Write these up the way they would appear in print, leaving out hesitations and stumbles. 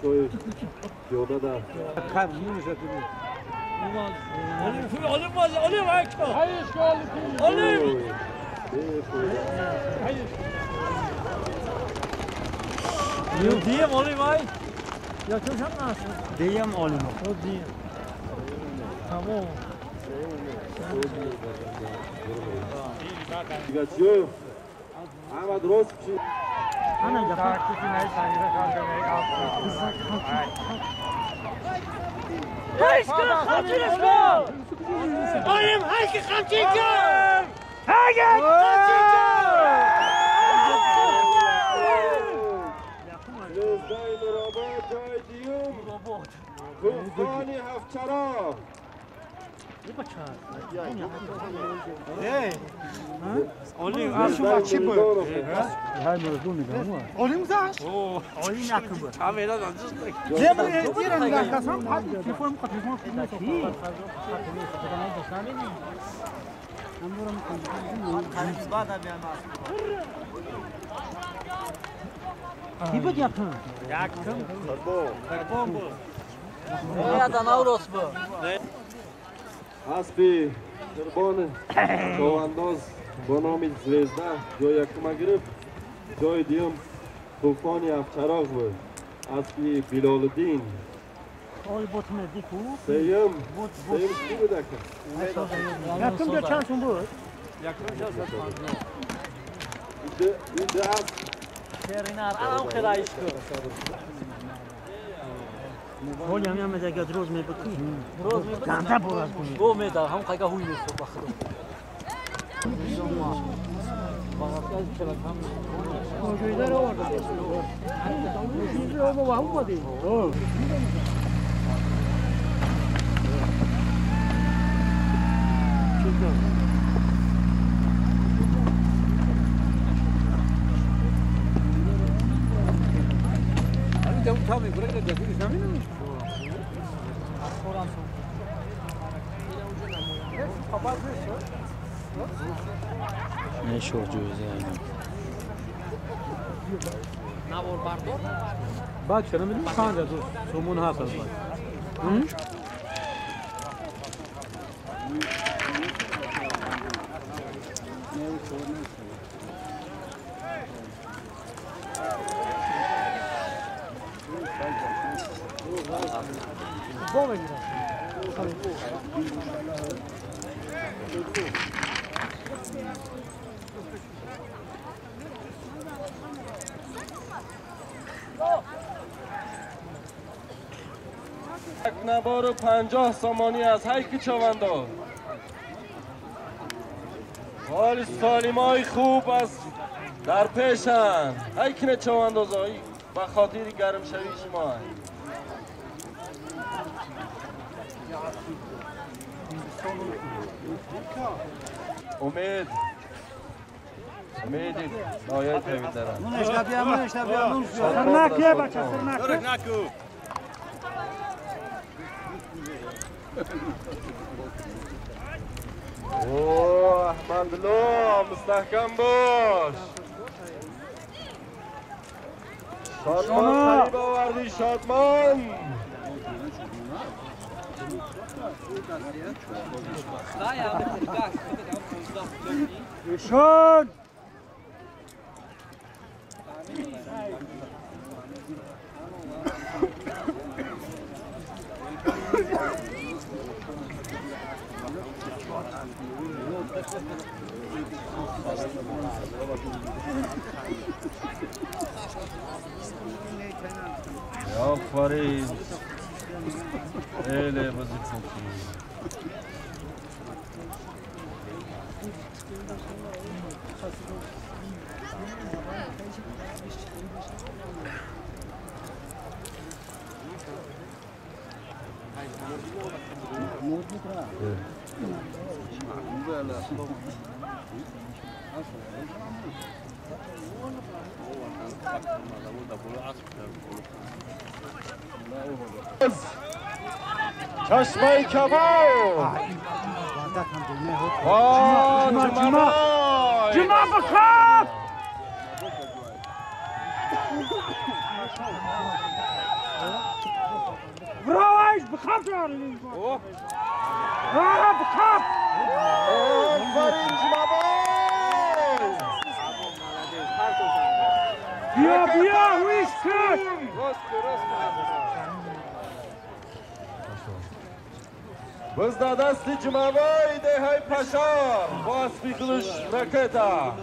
بچه‌های پیاده در دیم عالی مای یا چون هم ناس دیم عالی ما دیم تمام دیگه احمد راست چی انا اینجا تاکسی نه سنگره کار کنه هایسکا خمچینش کن آیم هایسکا خمچین کن هایسکا خمچین کن لزدای مرابط جای دیوم توفانی هفچرا اولی آشوب چی بود؟ های مردم میگم اولی مزاش؟ اولی نکبر همه اینا دانجست نکن جمعه دیرن لحظه هم پاک تلفن تلفن خیلی کی بود یکم؟ کربون بود یا دناوروس بود اسبی قربان شوانداز با نام زوزده جای یکم گرفت جای دیم طوفانی افچراغ بود اسبی بلالدین اوی بوتمه دیکو سیم چی بود یکم بیا چندشون بود؟ اینجا اسب شیرینار الان خیرایش کن هول هم هم دیگه روز میبودی روز میبودی کانتا باز کنی گو میدا هم قایقا هوی میشه بخدا باز چرا هم موجوده رو آورد موجوده رو با هم بودی Don't tell me, but I got to نه شور جوزه نبور بردار بعد چرا میدونی خانده تو سومون هست از باید یک نبار و 50 سامانی از هیک چواندا حال سالیمای خوب از در پیشن هیک نه چواندازایی به خاطر گرم شویش ما امید نایه تایید دارم منش نبیم سرناکیه بچه سرناکیه اوه احمد الله مستحکم باش شادمان قریب آوردی شادمان ایشون آفرین خیلی بازی خوبی چشمه کباب جمع بخواب براوش بخاف جاری بخاف آفرین جمعبای بیا ویش کن بزد دستی جمعبای دهی پشار با اسبی خلوش رکتا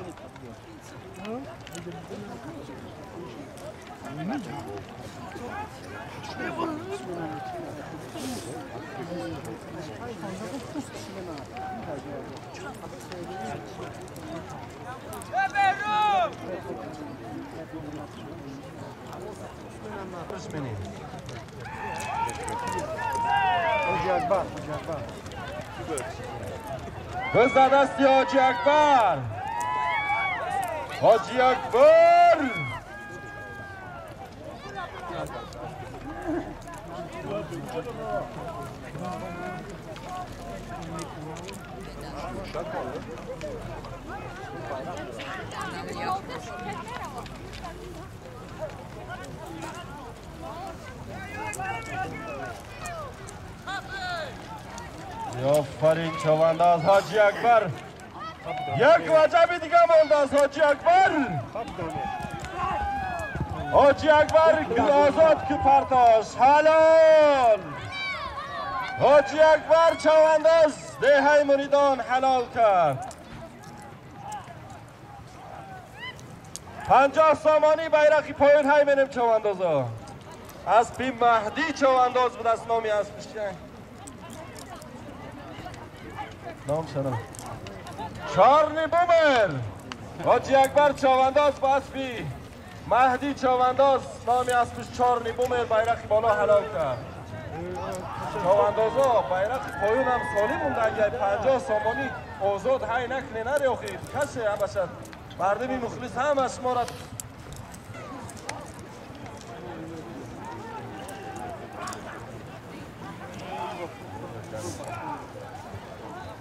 بزد دستی حاجی اکبر حاجی اکبر آفرین چوانداز حاجی اکبر یک وجبی دیگه مونده از حاجی اکبر حاجی اکبر آزاد که پرتاش حلال حاجی اکبر چوانداز دهی مریدان حلال کرد 50 سامانی بیرقی پایین های منیم چواندازا از بی مهدی چوانداز بود از نامی از بشکن نام شنم چارنی بومر حاجی اکبر چوانداز با اسبی مهدی چوانداز نامی اسبش چارنی بومر بیرقی بالا حلال کرد چواندازا بیرقی پایون هم سالی مونده اگر 50 سامانی آزاد های نکنه نری آخید کسی هم باشد مردمی مخلص هم از ما را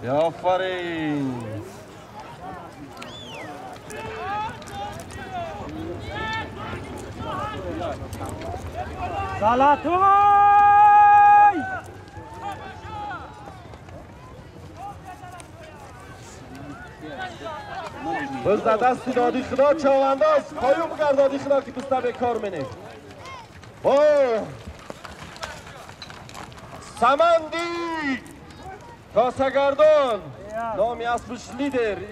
آفرین سلاتوی بزد دستی دادی خدا چوانداز پایوم کرد دادی خدا که بسته به کار منه سمندی کاسگردان نامی اسبش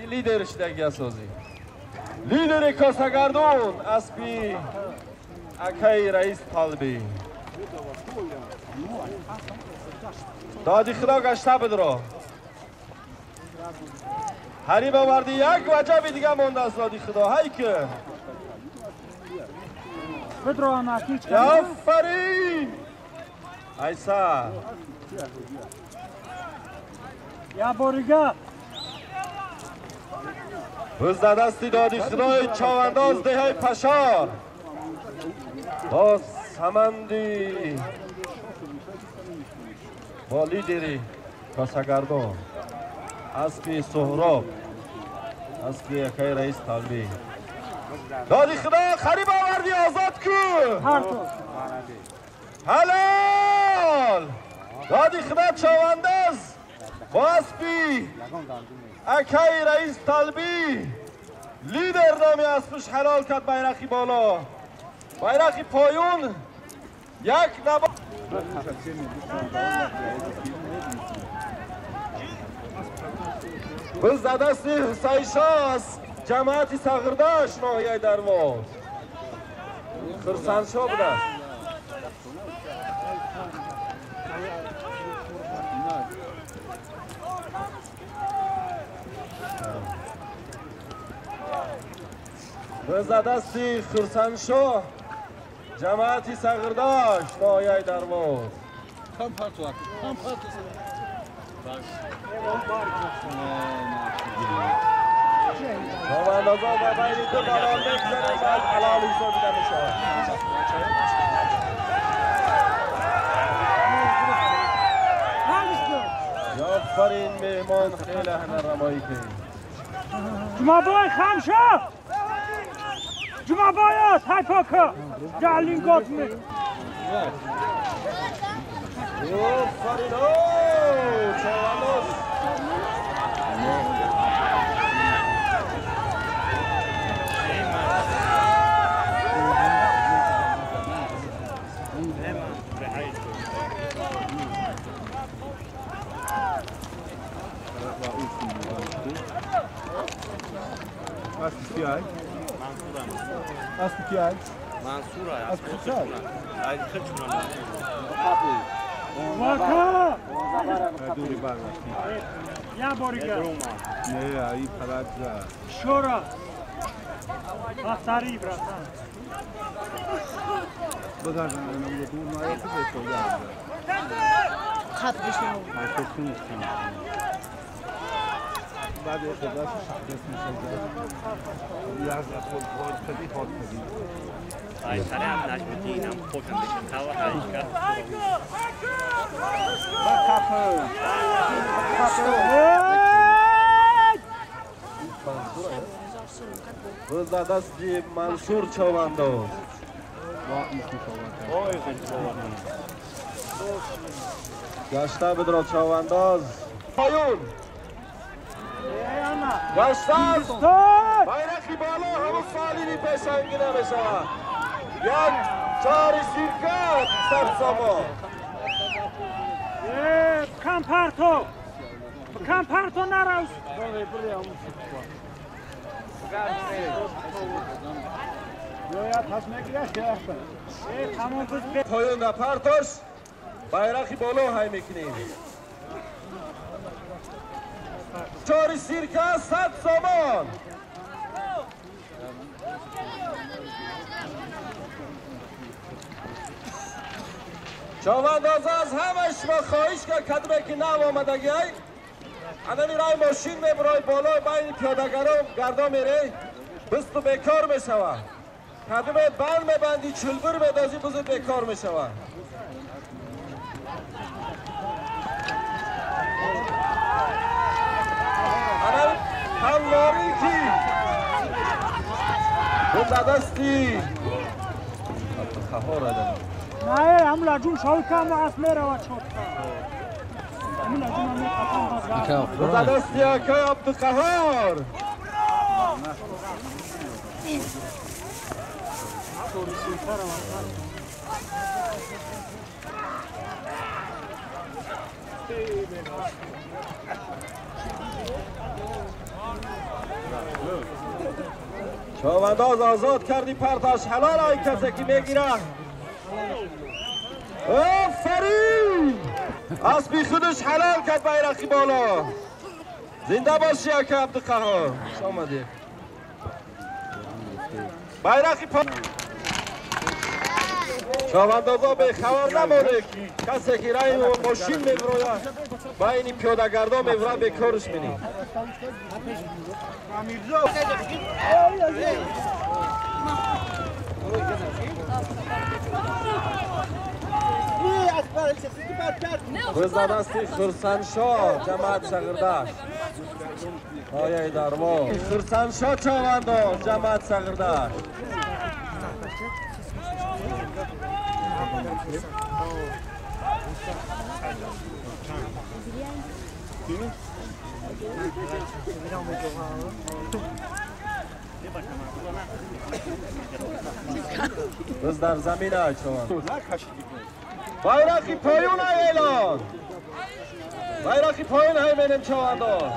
لیدرش دیگه اسازی لیدر کاسگردان اسبی اکی رئیس طالبی دادی خدا گشته بدرا هری باوردی یک وجبی دیگه مونده از دادی خدا هی که بدرا نکیچ آفرین ایسا یا بورگا بزد دستی دادی خدای چوانداز دهی پشار با سمندی با لیدری کاسگردان اسبی سهراب اسبی یکی رئیس طالبی دادی خدا خریب آوردی آزاد کو حلال دادی خدا چوانداز با اسبی اکی رئیس طالبی لیدر نامی اسبش حلال کرد بیرقی بالا بیرقی پایون یک نبا بزد دستی حسین شاه از جماعتی صغرداش ناحیه درواز خرسان شاه بوده بزد دستی خرسان شاه جماعتی صغرداش ناحیه درواز چواندازا و بین دو باران بگذاریم بعد حلال ایسا دیده میشه آفرین مهمان خیلی هنرمایی که جمعبای خمشا جمعبایات های پاکا جعلین گات می آفرین چوانداز Aslı ki ay? Aslı ki ay? منصور आहे Aslı ki ay? از خدمت واکا دوری بار یا باریکه نه ای پلات را شورا بختاری برستان بگردن اونم دور نایه تو بسیار خط بشنو بعد اقتداش شخص میشه یا از خود خودی خود خودی ای سره هم نجمتین هم خوشم بشن هوا حریکه روز دستی منصور چوانداز گشته بدرا چوانداز پایون گشته بایرقی بالا همون سالیری پیشنگی نمیشه یک چاری سیرکت سر ساما کمپرتو نراز پایون در پرتاش بایرقی بالا های میکنیم چاری سیرکه 100 سامان چوانداز از همش ما خواهش که کدومه که نو آمدگی انمی رای ماشین میبرای بالا بین پیادگرام گردا میره بستو بیکار میشوه کدومه بند میبندی چلبر میدازی بزرگ بیکار میشوه همواری کی بزد دستی خواهر آدم نه همون لجون شاوی کم از میره و چوب همون لجون همون قطعا بازگاه بزد دستی آکای عبدالقهار چوانداز آزاد کردی پرتاش حلال های کسی که میگیره آفرین اسبی خودش حلال کرد بایرقی بالا زنده باشی اکه عبدالقهار خوش آمدی بایرقی چواندازا به خبر نمانه کسی که رای ماشین میبروید با اینی پیاده گردا میبروید به کارش بینید روز دستی خرسنشاه جماعت سغردش آیه درما خرسنشاه چوانداز جماعت سغردش روز در زمین های چوانداز بایرقی پایون های اعلان بایرقی پایون های منم چوانداز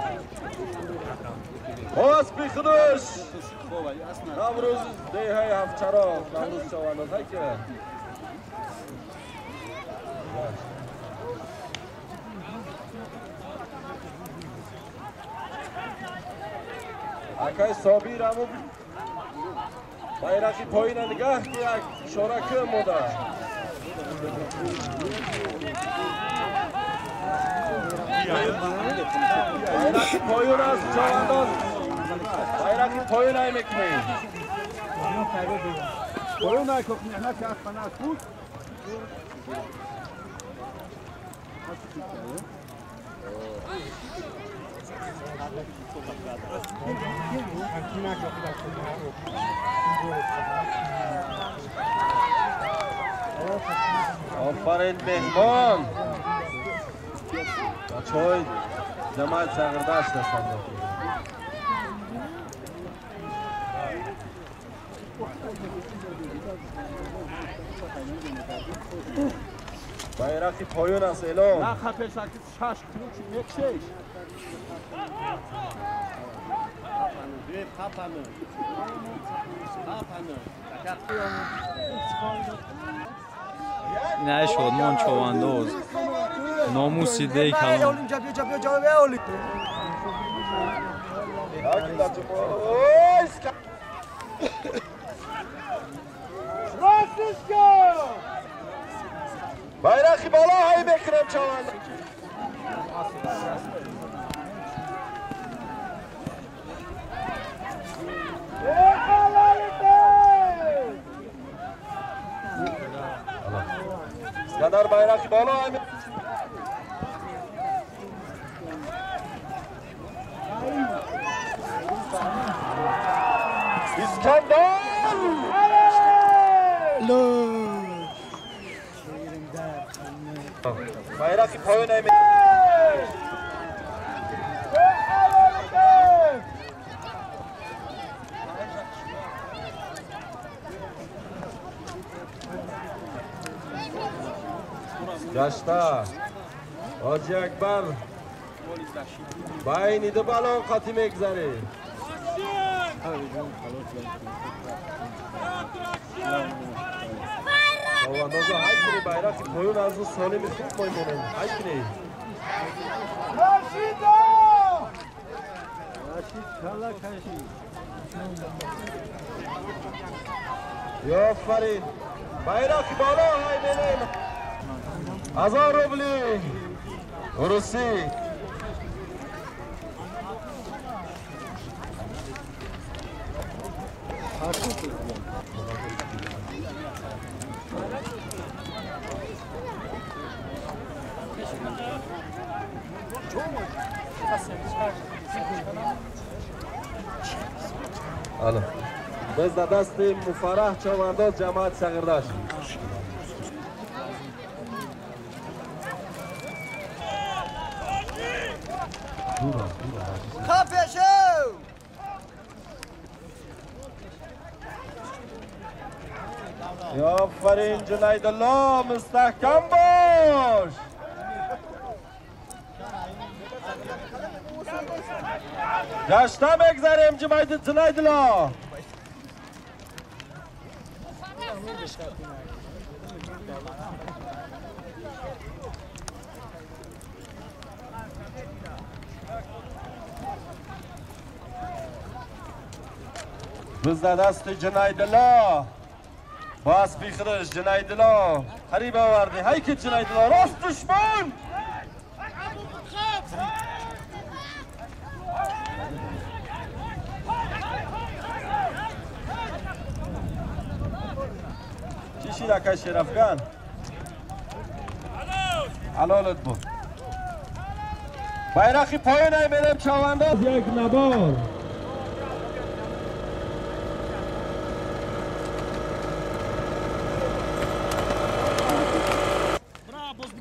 خواست بی خودش نمروز ده های هفت چراغ نمروز چوانداز های که اکای صابیر همون بایرقی پایین نگه که یک شرکه موده بایرقی پایین است چوانداز بایرقی پایین های میکنیم پایون های که نحنه که از قناعت بود آفرین مهمان بچه‌های جماعت سرگردش هستند bayrak پایان است اعلام نه خپه ساکت شاش کلوچ میکشش نه شادمان چوانداز ناموسیده کلام bayrak بالا های بکرم چوانداز Skandar bayrak بالا İskandar bayrak پایان گشته حاجی اکبر بین دو بلان قاطی میگذره اندازه های کنی bayrak پایون از اون سالم خوب میمونن های کنی رشید کلا کشید یا فرید bayrak بالا های بینیم 1000 روبلی روسی الو biz de dasti mufarah çavandoz cemaat Sagırdaş. Ya aferin Cüneydullah müstahkem boş. Yaşta beklerim Cüneydullah. biz de dasti Cüneydullah. Bas bir kırış Cüneydullah. Haribe vardı. Hayki Cüneydullah. Rast düşman. Kişi dakika Şerafkan. Alalet bu. Bayrakı payına benim çavandaz. Yak nabar.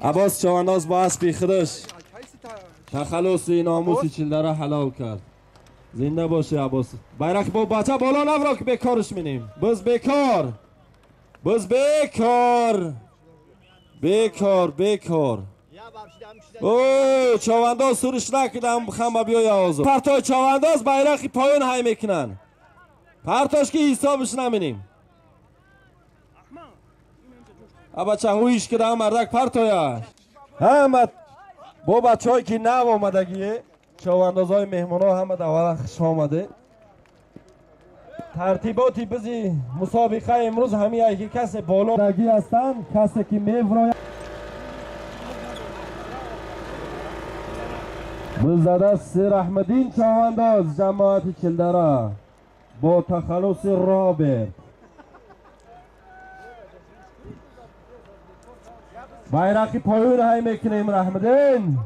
عباس چوانداز با اسبی خودش تخلص ناموس چیلدره حلال کرد زنده باشه عباس bayrak با بچه بالا نبرا که بیکارش منیم بز بیکار بیکار اوه چوانداز سرش نکدم بخم بیای آوازو پرتای چوانداز bayrak پایون های میکنن پرتاش که حسابش نمینیم بچه هویش که در مردک پرتایش همه با بچه هایی که نو آمدگیه چوانداز های مهمان ها همه در خوش آمده ترتیباتی بزی مسابقه امروز همه ای که کسی بالا دگی هستن کسی که میفرای بزده سیر احمدین چوانداز جماعت چلدره با تخلص رابط bayrak پایون های میکنیم رحمدین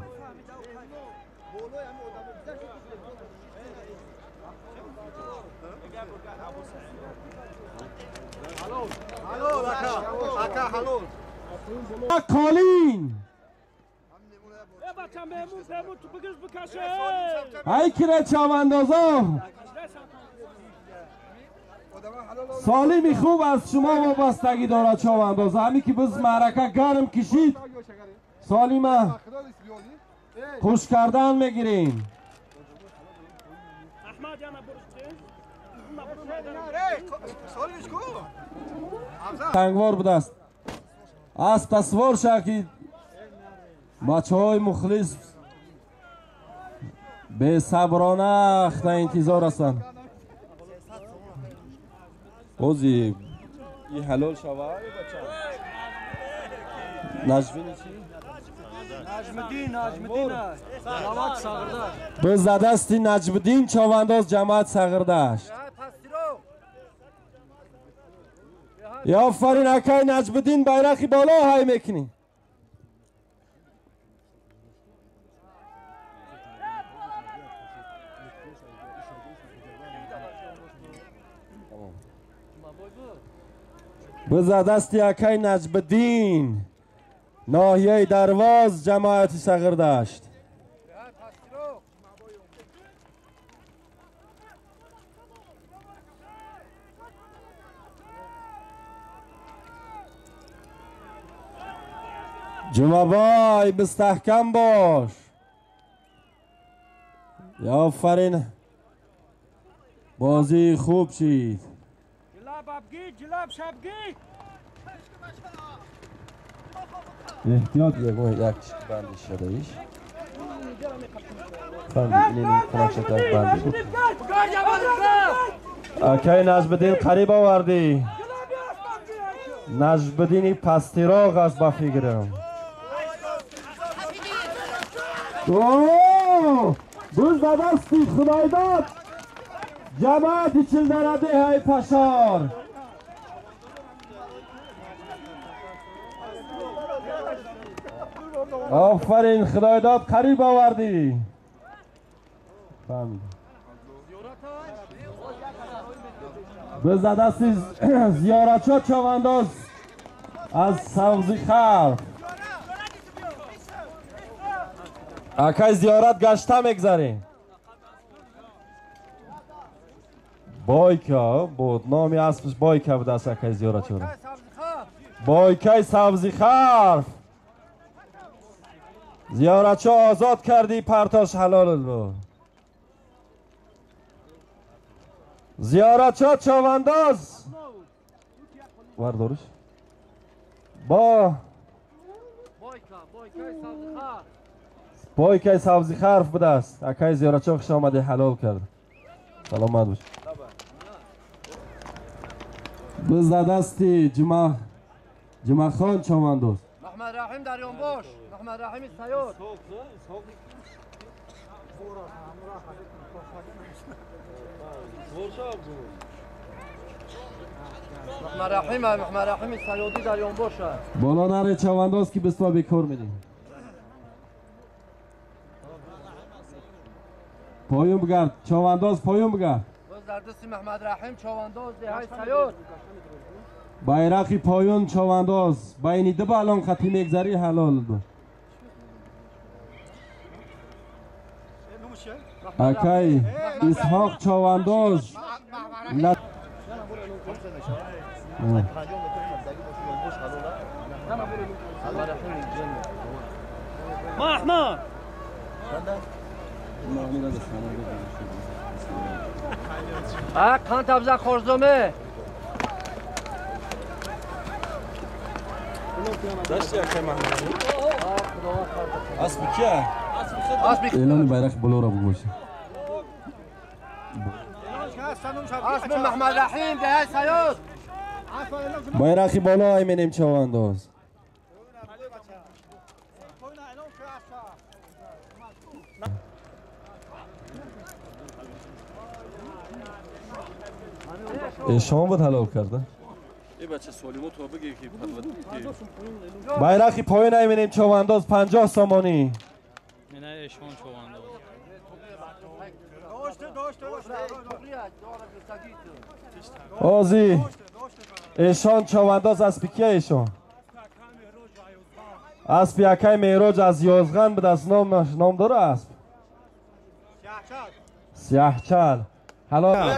کالین ای کره چاواندازا سالمی خوب از شما وابستگی دارد چاواندازا همی که بز معرکه گرم کشید سالیمه خوش کردن میگیریم تنگوار بوده است از تصور شکید بچه های مخلص به صبرانه اخت انتظار هستند بازی این حلال شوه نجمین چی؟ نجمدین جماعت ساغرداش به زدستی نجمدین چاوانداز جماعت ساغرداش یا آفرین اکای نجمدین بیرقی بالا های میکنی به دستی اکای نجمدین ناحیه درواز جماعت ساغرداشت جمعبای مستحکم باش یا آفرین بازی خوب شید جلاب ابگی جلاب شبگی احتیاط یک بندش شده ایش اینی کنکشت یک بندش اکای نجمدین قریب آوردی نجمدینی پستیراغ از با فکرم بز دستی خدای داد جماعت چل درده های پشار آفرین خدای داد قریب آوردی بز دستی زیارتچا چوانداز از سبزی خلق اکای زیارت گشته میگذاریم بایکا بود نامی اسمش بایکا بود است اکای زیارت شده بایکای سبزی خرف زیارت شو آزاد کردی پرتاش حلال بود زیارت شو چوانداز وردارش با بایکای سبزی خرف بوده است اکای زیارت شو خوش آمده حلال کرد سلامت باش بزد دستی جمع خان چوانداز محمد رحیم دریان باش محمد رحیم سیاد محمد رحیم سیادی دریان باش بالا نره چوانداز که بسوا بیکار میدیم پایون بگرد چوانداز پایون بگرد باز در دستی محمد رحیم چوانداز دههای سیاد بایرقی پایون چوانداز بینی دو بالان خطی میگذاری حلال بود اکای اسحاق چوانداز محمد کان تبزه خورزومه داشتی اکای محمد اسم کیه؟ اعلان بیرق بلو را بگوشه اسم محمد رحیم ده سیاد بیرقی بالا های منیم چوانداز شما بود حلال کرده؟ ای بچه سالیمو تو بگی که بیرقی پایین های منیم چوانداز 50 سامانی نه ایشان چوانداز آزی ایشان چوانداز از پیکیه ایشان اسب یکی معراج از یازغن به دست نام داره اسب سیاهچال حالا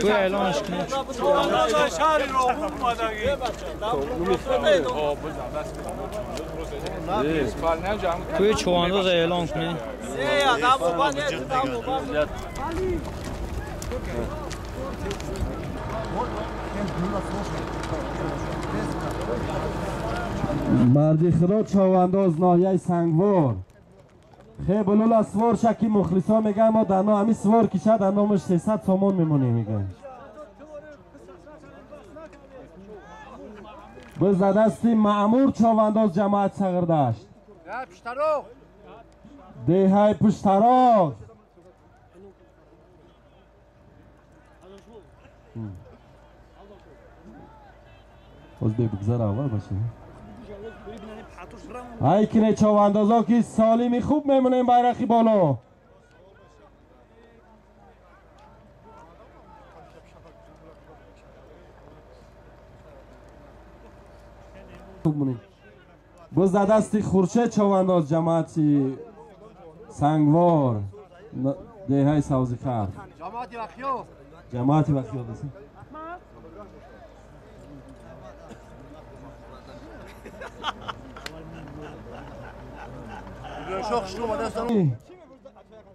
توی اعلانش کنید توی چوانداز اعلان کنید مردی خدا چوانداز ناحیه سنگوار خیلی بلول از سوار شکی مخلصا میگن ما دنا همی سوار کشد دنامش 300 سامان میمونه میگن بزدستی معمور چوانداز جماعت سغردشت دیهای پشتراغ باز بگذار اول باشه های کنه چواندازا که سالمی خوب میمونه بیرقی بالا باز در دستی خورشه چوانداز جماعتی سنگوار دیهای سوزی خرد جماعتی وقیو دستی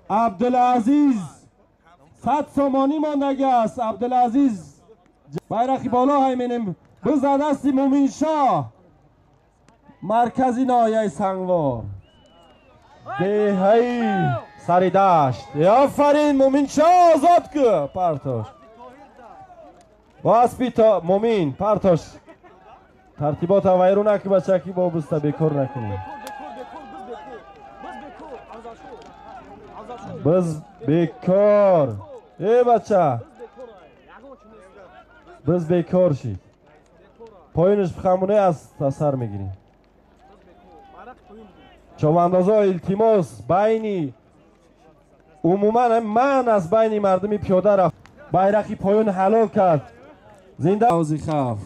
عبدالعزیز 100 سامانی ماندگی است عبدالعزیز بیرقی بالا همینیم بزد استی مومین شاه مرکزی ناحیه سنگوار دهی سری دشت آفرین مومین شاه آزاد که پرتاش با اسبی تا مومین پرتاش ترتیبات ویرو نکی بچه کی با بسته بیکار نکنیم بز بیکار ای بچه بز بیکار شید پایینش بخمونه از سر میگیریم چواندازا التماس بینی عموما من از بین مردمی پیاده رفت بیرقی پایین حلال کرد زنده آزی خف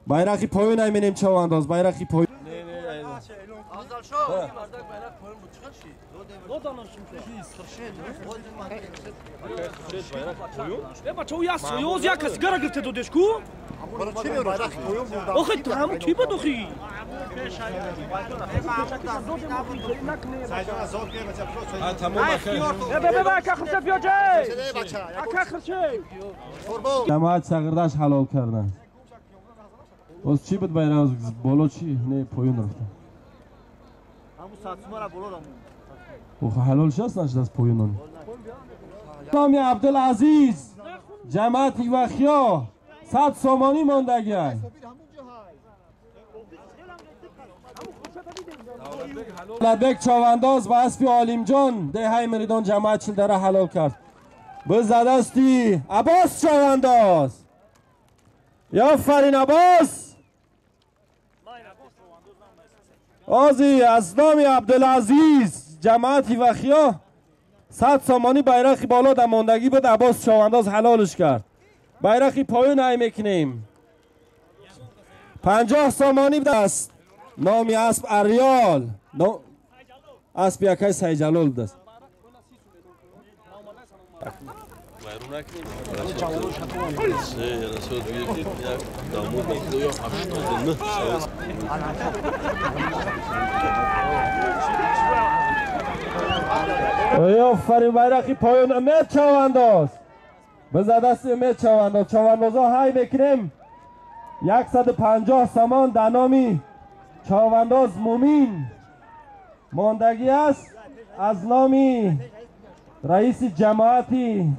بیرقی پایین همینیم چوانداز بیرقی پایین بچه او یک سیاز یک کسی گره گرفته دادش کو؟ آخه تو همون کی بود آخی؟ جماعت سغردش حلال کردن باز چی بود بیره از بالا چی؟ نه پایین رفتن اوخه حلال شست نشد از پایینان نامی عبدالعزیز جماعت وخیا 100 سامانی ماندگی لبک چوانداز با اسبی عالم جان دهی مریدان جماعت چل داره حلال کرد بزدستی عباس چوانداز یا فرین عباس آزی از نام عبدالعزیز جماعتی وخیا 100 سامانی بیرقی بالا در ماندگی بود عباس چوانداز حلالش کرد بیرقی پایین های میکنیم 50 سامانی است نامی اسب اریال اسب یکی سیجلال دست آفرین بیرقی پایان امید چوانداز بزد است امید چوانداز چواندازا های میکنیم 150 سامان در نامی چوانداز مومین ماندگی است از نامی رئیس جماعتی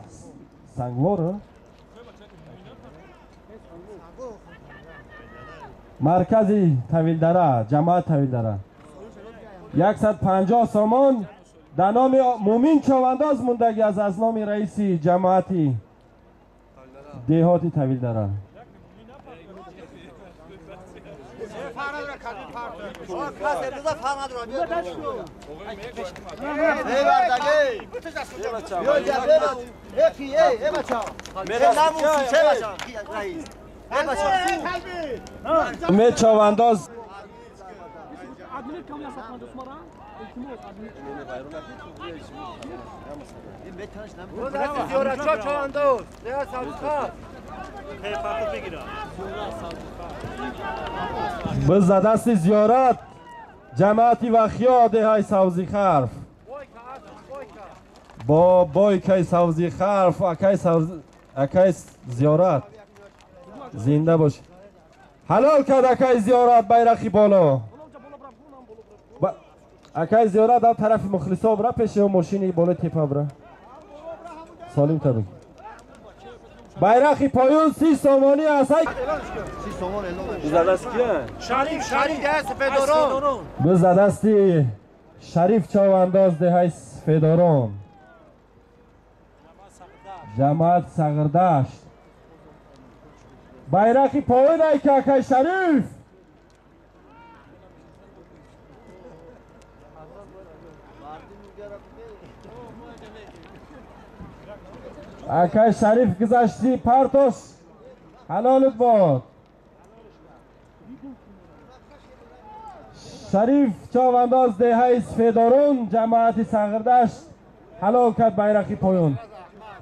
سنگوار مرکزی طویلدره جماعت طویلدره 150 سامان در نام مومین چوانداز موندگی از نام رئیس جماعتی دیهاتی طویلدره امید چوانداز بزد دست زیارت جماعتی وخیا دهای سوزی خرف با بایکای سوزی خرف اکای زیارت زنده باش حلال کرد اکای زیارت بیرقی بالا اکای زیارت در طرف مخلصا برا پیش و ماشینی بالا تیپا برا سالم تبک بیرقی پایون 30 سامانی هست 30 سامان بزد است کیه؟ شریف دست فداران بزد استی شریف چوانداز دهای فداران جماعت سغردشت بیرقی پایون ای که اکای شریف اکای شریف گذشتی پرتوش حلالت باد شریف چاوانداز دهای فدارون جماعت سغردشت حلال کرد بیرقی پایون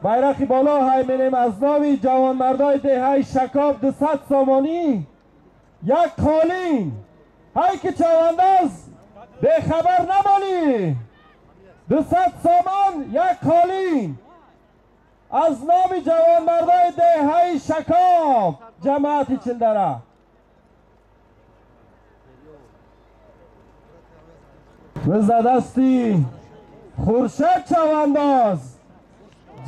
بیرقی بالا های منیم از ناوی جوان مردای دهای شکاب 200 سامانی یک قالین های که چاوانداز به خبر نمانی 200 سامان یک قالین از نام جوان مردای دهای شکاب جماعتی چلدره بزد استی خورشید چوانداز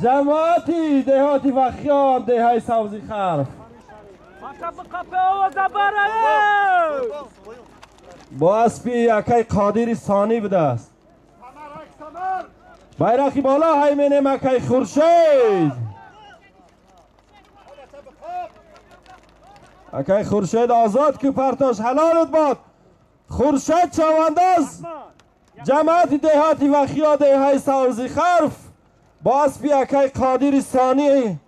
جماعتی دهاتی وخیان دهای سوزی خرف با اسبی یکی قادری ثانی بده است بیرقی بالا های منه مکی خورشید اکی خورشید آزاد که پرتاش حلالت باد خورشید چوانداز جماعت دهاتی وخیا دهای سوزی خرف با اسبی اکی قادر ثانی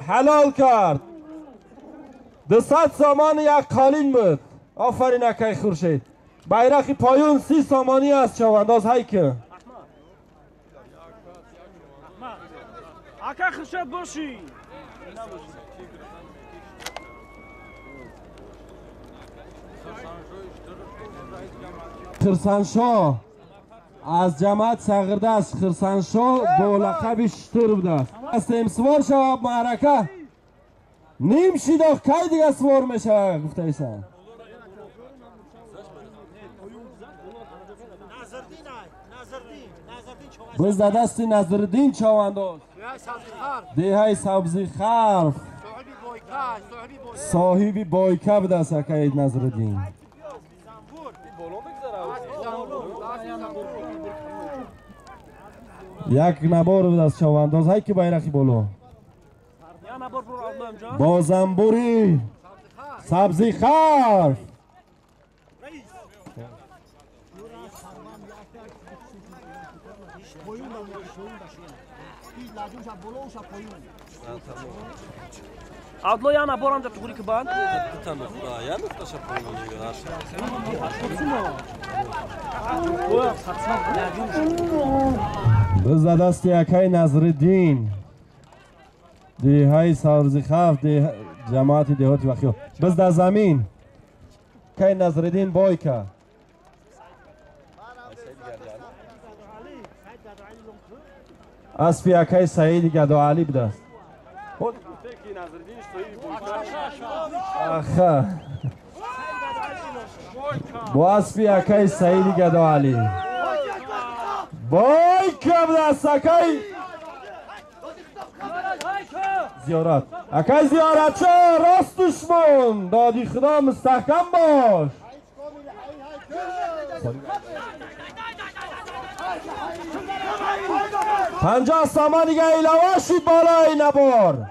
حلال کرد 200 سامان یک قالین بود آفرین اکی خورشید بیرقی پایون 30 سامانی است چوانداز های که اکا خورشید باشی خرسانشاه از جماعت سغردشت خرسانشاه با لقب شتر بوده است امسوار شواب معرکه نیم شیداخ که دیگه سوار میشه گفته ایسان بزد دست نظردین چوانداز دهای سبزی خرف صاحبی بایکه بوده است اکای نظردین یک نبار بود از چوانداز های که بیرقی بالا با زنبوری سبزی خرف Adlo yana boran da tukuri kiban. بزد دست یکی نظردین دهای سبزی خرف جماعت دهاتی وخیا بزد زمین که نظردین بایکه اسبی اکی سعید گدوعلی بده است آخه با اسبی اکی سعید گدوعلی بایکه بده است اکی زیارت اکی زیارت چه راست دشمن دادی خدا مستحکم باش 50 سامان دیگه ایلاوه شید بالا این نبار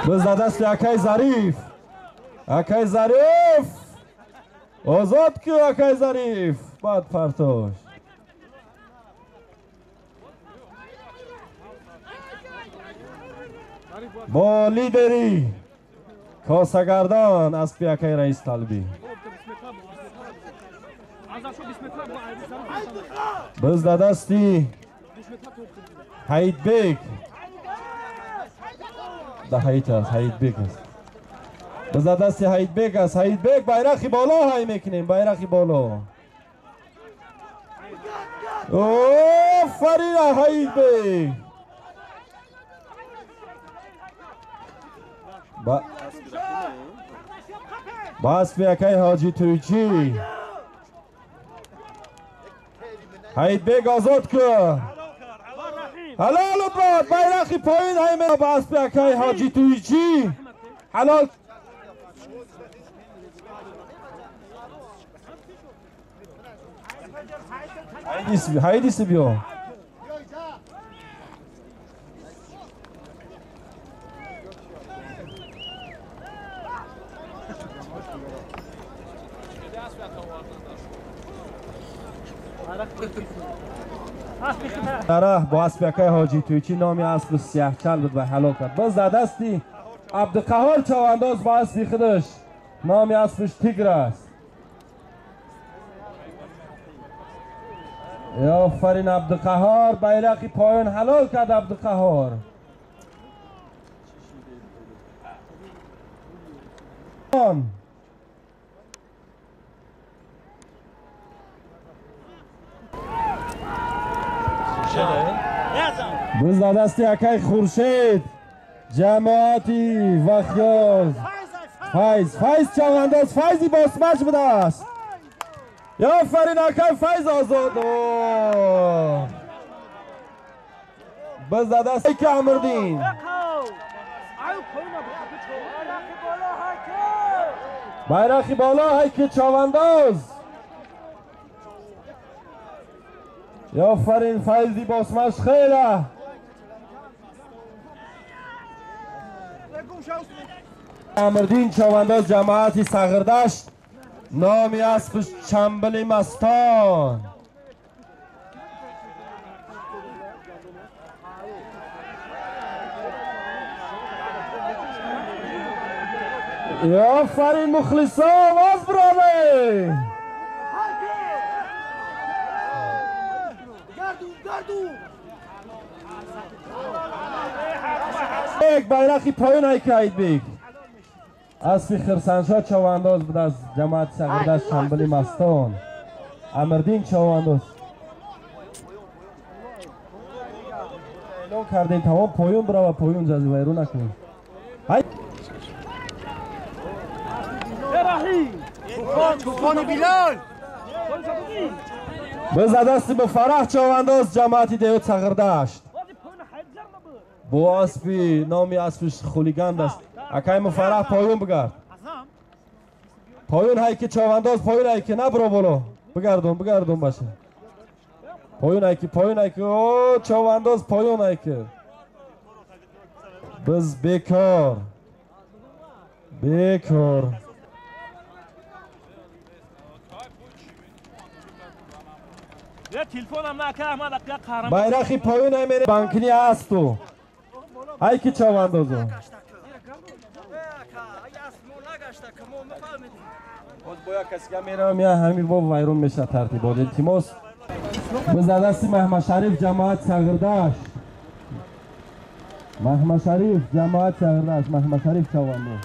Biz dadast Akay Zarif. Akay Zarif. Ozod ku Akay Zarif. Bad partosh. با لیدری کاسگردان اسبی اکای رئیس طالبی بز دستی حید بیگ ده حید است حید بیگ است بز دستی حید بیگ است حید بیگ بایرقی بالا های میکنیم بایرقی بالا اوه فرینا حید بیگ باز بیاکای حاجی تویچی حید بیگ آزاد که حلال باد بایرقی پایین هایمه باز بیاکای حاجی تویچی حلال حیدیسی بیا داره با اسبیکای حاجی تویچی نامی اسب سیاه چل بود و حلال کرد باز در دستی عبدالقهار چوانداز با اسبی خودش نامی اسبش تیگر است یا فرین عبدالقهار بایرقی پایان حلال کرد عبدالقهار بز دستی اکای خورشید جماعتی وخیاز فیض چوانداز فیضی باسمش بوده است یا فرین اکای فیض آزاد بز دستی که امردین بایرقی بالا های که چوانداز یا فرین فیضی باسمش خیلی امردین چوانداز جماعتی صغردشت نامی اسبش چنبل مستان یا فرین مخلصا آواز برامه یک بایرقی پایین های که حید بیگ اسبی خرسنشا چوانداز بود از جماعت سگردش چنبلی مستان امردین چوانداز اعلان کردین تمام پایون برا و پایون جزی ویرو نکنیم توفان بیلال بزدستی به فرح چوانداز جماعتی دیوت سگردشت با اسبی نامی اسبش خولیگند است اکای مفرح پایون بگرد پایون های که چوانداز پایون های که نبرو بولو بگردون باشه پایون های که اوه چوانداز پایون های که بز بیکار بایرقی پایون های میره بانکنی هست تو های که چواندازو باز باید کسی که میره میه همین با ویرون میشه ترتیبات التماس بزدستی محمد شریف جماعت سگردشت محمد شریف چوانداز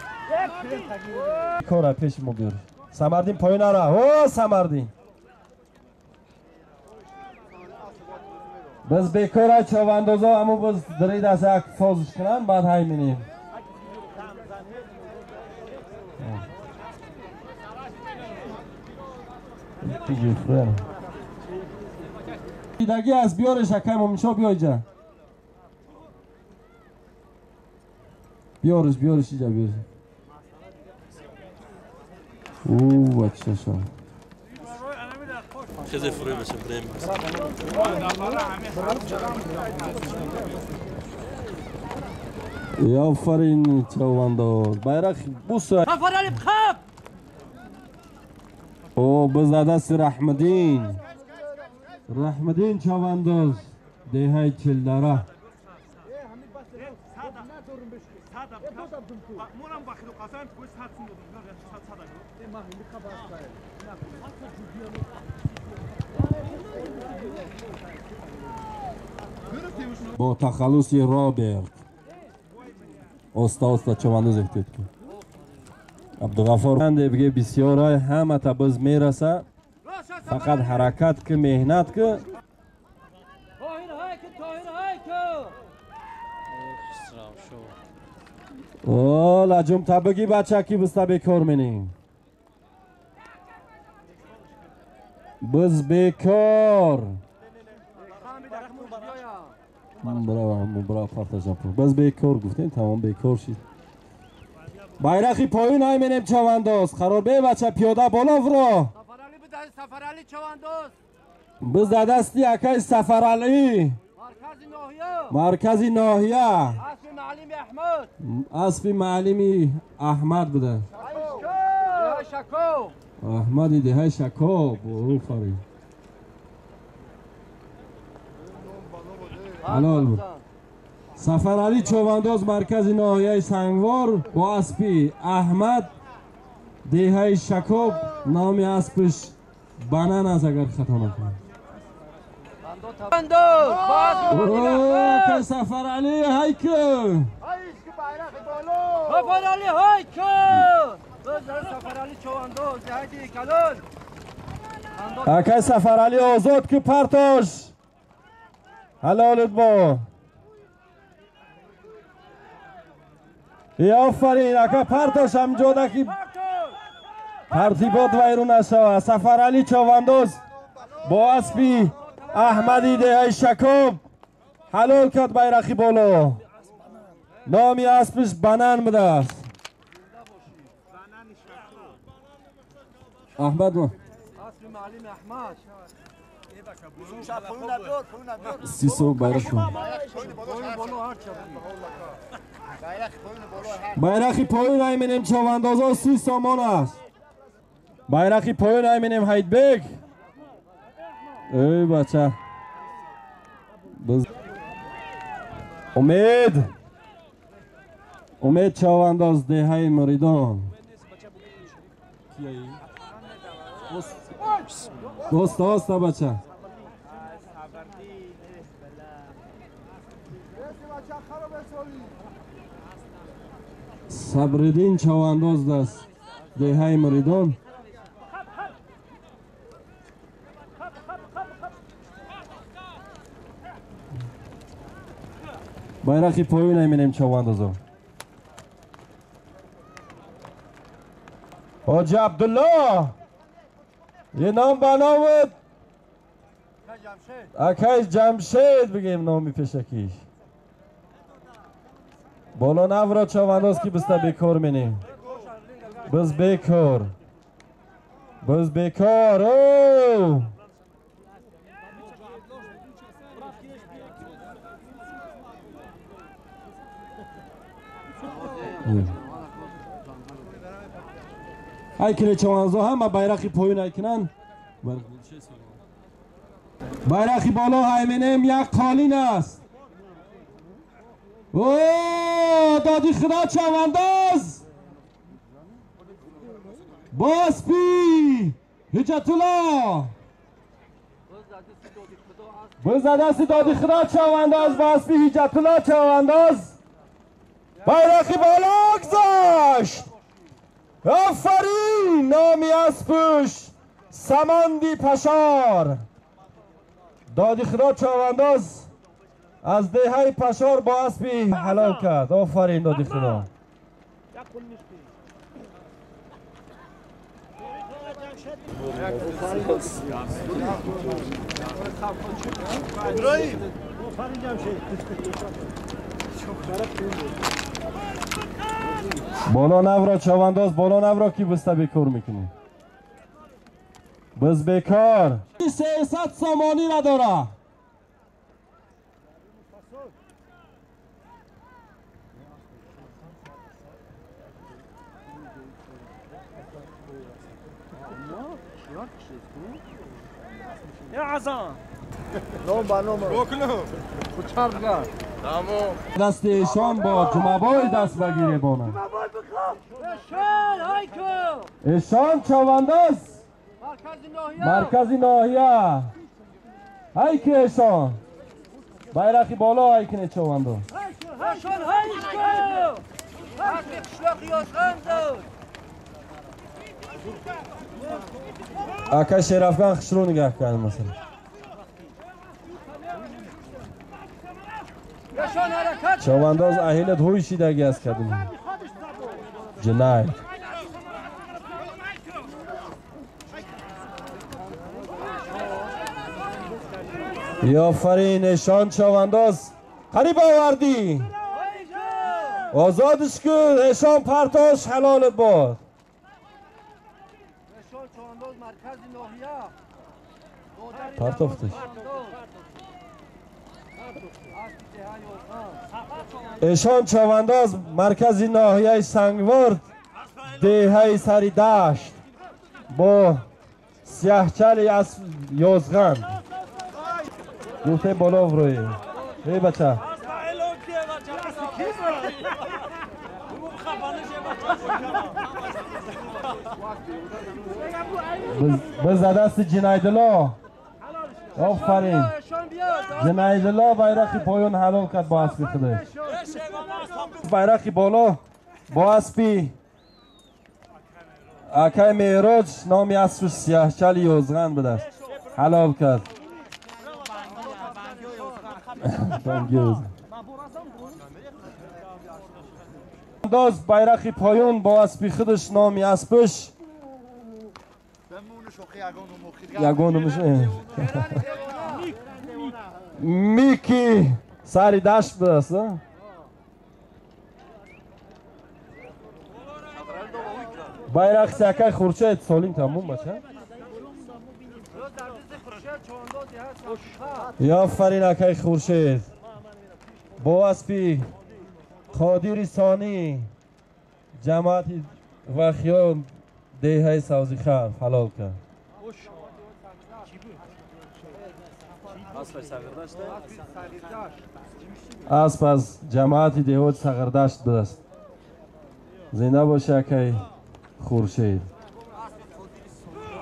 کاره پیش ما بیار سمردین پایین را او سمردین بز بیکاره چواندازا همون بز دری دست یک فازش کنن بعد های منیم دیدگی از بیارش اکای ممنشا بیای جا بیارش اینجا بیارش او بچه شا خیزه فروی بشه بریم یا فرین چوانداز بیرق بوسه سفر علی بخب او بزدست رحمدین چوانداز دهی چلدره با تخلصی رابرت استا چوانداز احتیاط کن عبدالغفار بنده بگه بسیار های همه تا بز میرسه فقط حرکت که مهنت که او لجم تا بگی بچه کی بسته بیکار منیم بز بیکار برای پرتجم بز بیکار گفتین تمام بیکار شید بایرقی پایون های منیم چوانداز قرار به بچه پیاده بالا ورا سفر علی چوانداز بز دستی اکای سفر علی مرکزی ناحیه اسب معلمی احمد بوده احمدی ده شکاب او فرید حلال بود سفر علی چوانداز مرکزی ناحیه سنگوار با اسبی احمد ده شکاب نام اسبش بنان است اگر خطا نکنم که سفر علی هایکو سفر علی هایکو سفر علی چوانداز جهدی کلال اکای سفر علی آزاد که پرتاش حلالت با یا آفرین اکای پرتاش هم جاده که ترتیبات ویرون نشوه سفر علی چوانداز با اسبی احمدی ده شکوب حلال کرد بیرقی بالا نامی اسبش بنان بده است احمد ما سیسو بیرق کن بیرقی پایون ایمینیم چواندازا 30 سامان است بیرقی پایون ایمینیم هید بگ ای بچه امید چوانداز دهی مریدان دوست بچه صبردین چوانداز دست دهی مریدان بیرقی پایون ایمینیم چواندازا حاجی عبدالله یه نام بنامد اکای جمشید بگیم نامی پیشکیش بالا نورا چوانداز که بسته بیکار منیم بز بیکار او ای کلی چواندازا همه بیرقی پایون ایکنن بیرقی بالا هایمینیم یک قالین است اوه دادی خدا چوانداز باسپی حجت الله بزدست دادی خدا چوانداز باسپی حجت الله چوانداز بیرقی بالا گذاشت آفرین نامی اسبش سماندی پشار دادی خدا چوانداز از دهی پشار با اسبی حلال کرد آفرین دادی خدا بالا نورا چوانداز بالا نورا کی بسته بیکار میکنی بز بیکار 300 سامانی نداره یا عزام نام برنامه دست ایشان با جمعبای دست بگیره بانه شان هایکو ایشان چوانداز مرکزی ناحیه های که ایشان بایرقی بالا های کنه چوانداز شان هایکو حق قشلاق یاسخان داد اکا شرفگان خشرو نگاه کرد مثلا شان حرکت چوانداز اهیلت هوی شیدگی از کردیم جنای یا فرین ایشان چوانداز قریب آوردی آزادش کن ایشان پرتاش حلالت باد شان چوانداز مرکز ناحیه پرتافتش ایشان چوانداز مرکزی ناحیه سنگورد دیهی سری دشت با سیاهچلی از یازغن گفته بالا بروی ای بچه بزد دست جنایدلا آفرین جنایدلا بایرقی پایون حلال کرد با اسبی خودش بایرقی بالا با اسبی اکای میراج نامی اسبش سیاهچل یازغن بدست حلال کرد داز بایرقی پایون با اسبی خودش نامی اسبش یگانو میشه میکی سری دشت بدست بایرق سیاکای خورچه سالین تموم باشه یا فرین اکای خورشید با اسبی خادیر ثانی جماعت وخیان دیهای سوزی خرف حلال کرد اسب از جماعت دیهات سغردشت بدست زنده باشه اکای خورشید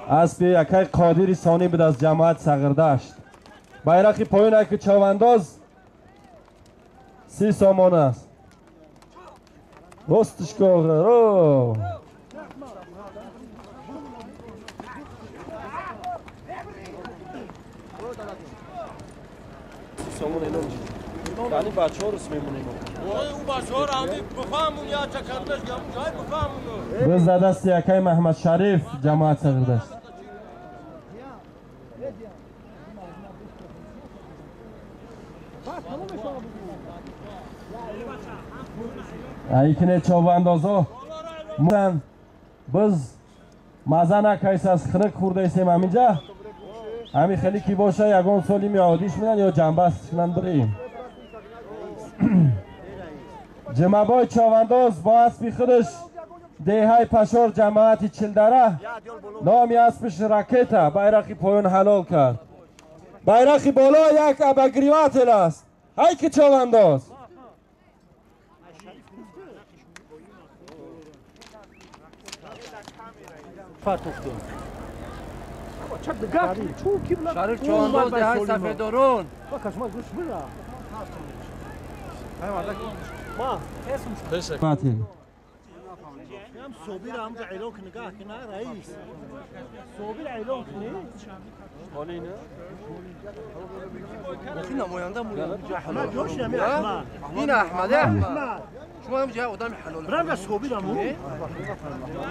اسب اکای قادری ثانی بدست جماعت سغردشت بایرقی پایین اکی چوانداز 30 سامان است راستش کاغه رو سامان اینا میشه یعنی بچه ها رسمی مونه اینا اون بچه ها رو همی بفهمون یا چکردش یا جای بفهمون بزده دست یکای محمد شریف جماعت سغردشت ایکنه چوب اندازا مون بز مزه نکایس از خنک خورده ایسیم همینجا همین خیلی کی باشه یگان سالی می عادیش میدن یا جنبست کنن بریم جمعبای چوانداز با اسبی خودش دیهای پشار جماعتی چلدره نامی اسبش راکته بایرقی پایون حلال کرد بایرقی بالا یک ابگریوات است های که چوانداز شریف چوانداز دیهای سفیدارون صوبیر هم اعلان کنه نگاه کنه رئیس صوبیر اعلان کنه حالی نه این نماینده مولد احمد جوش نمی احمد این احمد شما هم جای آدم حلال برام صوبیر هم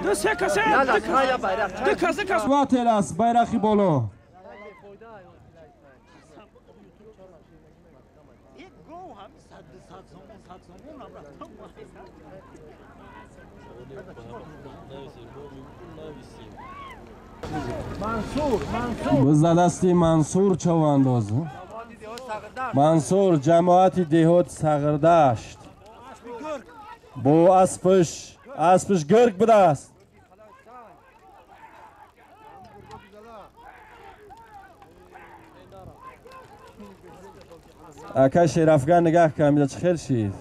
دو سه کسی نه لا یا bayrak دو کسی واتل است بایرقی بالا بزدستی منصور چوانداز منصور جماعت دهات سغردشت با اسبش گرگ بوده است. اکا شرفگان نگاه کنم چه خیل شید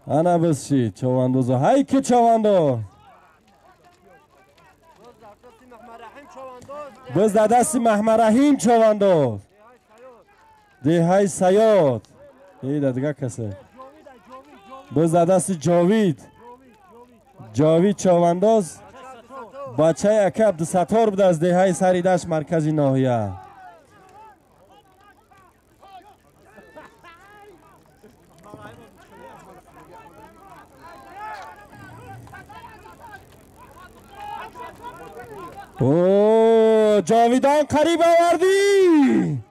انا بس شید چواندوز های که چواندو بز دستی محمد رحیم چواندوز ده های سیاد ایده دیگه کسه بز دستی جاوید چواندوز بچه اکه عبدالستار بوده از ده های سریدش مرکزی ناحیه اوه جاویدان قریب آوردی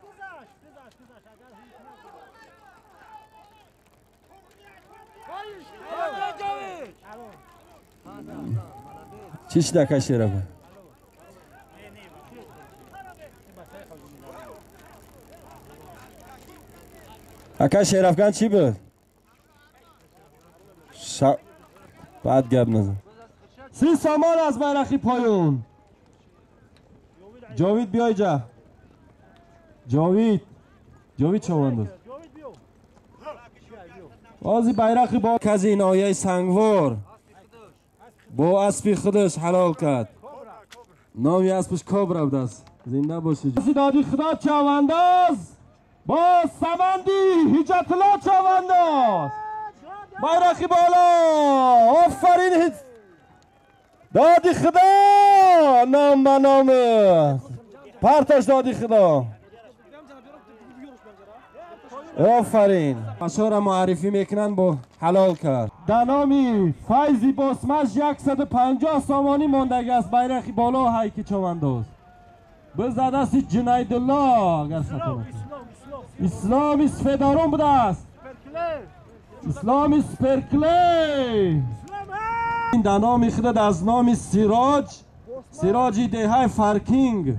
چیش دکه شرفه اکه شرفگان چی بود؟ بعد گب نزن 30 سامان از بیرخی پایون جاوید بیای جا جاوید چواندوز بازی بیرخی با کزی ناحیه سنگوار با اسبی خودش حلال کرد نامی اسبش کبرا بود است زنده باشی دادی خدا چوانداز با سمندی حجت الله چوانداز بیرخی بالا آفرین دادی خدا نام به نام پرتش دادی خدا آفرین اشاره معرفی میکنن با حلال کرد در نامی فیضی باسمش 150 سامانی ماندگی است بیرخی بالا هایکی چوانداز بزده است جنید الله اگر خطا نکنم اسلامی سفیدارون بوده است اسلامی سپرکلی در نام خود از نام سراجی دهه فارکینگ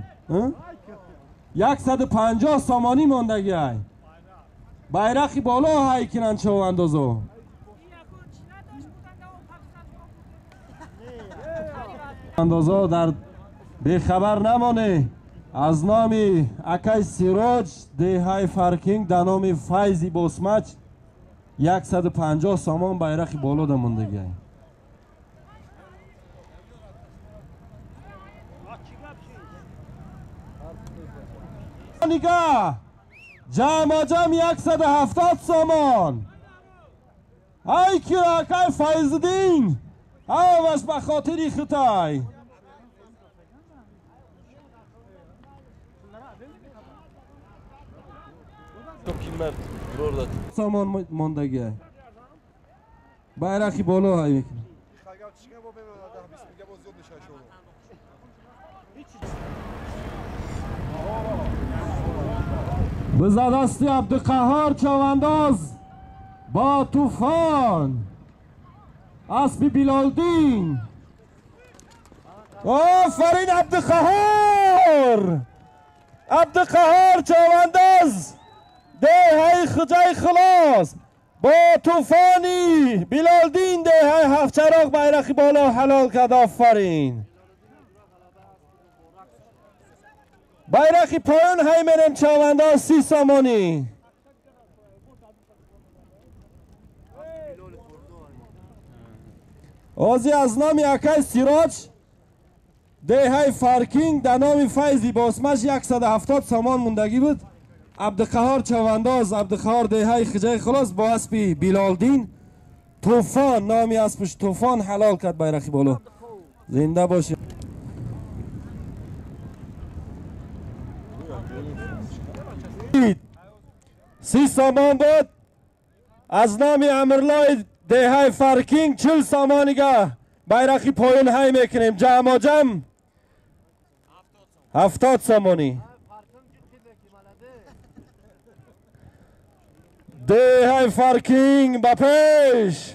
150 سامانی ماندگی های بیرخی بالا های کنن چواندازو اندازا در بخبر نمانه از نام اکای سراج دهه فارکینگ در نام فیضی باسمچ 150 سامان بیرخی بالا در ماندگی های نگاه جمع 170 سامان ای کراکای فیضدین همش به خاطری خطای سامان ماندگی بیرخی بالا های میکنه بزدستی عبدالقهار چوانداز با طوفان اسبی بلالدین آفرین عبدالقهار چوانداز دهه خجای خلاص با طوفانی بلالدین دهه هفت چراغ بیرخی بالا حلال کرد آفرین بیرخی پایان های منم چوانداز 30 سامانی آزی از نام اکای سراج دهه فارکینگ در نام فیضی باسمش 170 سامان موندگی بود عبدالقهار چوانداز عبدالقهار دهه خجای خلاص با اسبی بلالدین طوفان نامی اسبش طوفان حلال کرد بیرخی بالا زنده باشه 30 سامان بود از نام امرلای دهه فارکینگ 40 سامانیگه بیرخی پایون های میکنیم جمع 70 سامانی ده فارکینگ با پیش.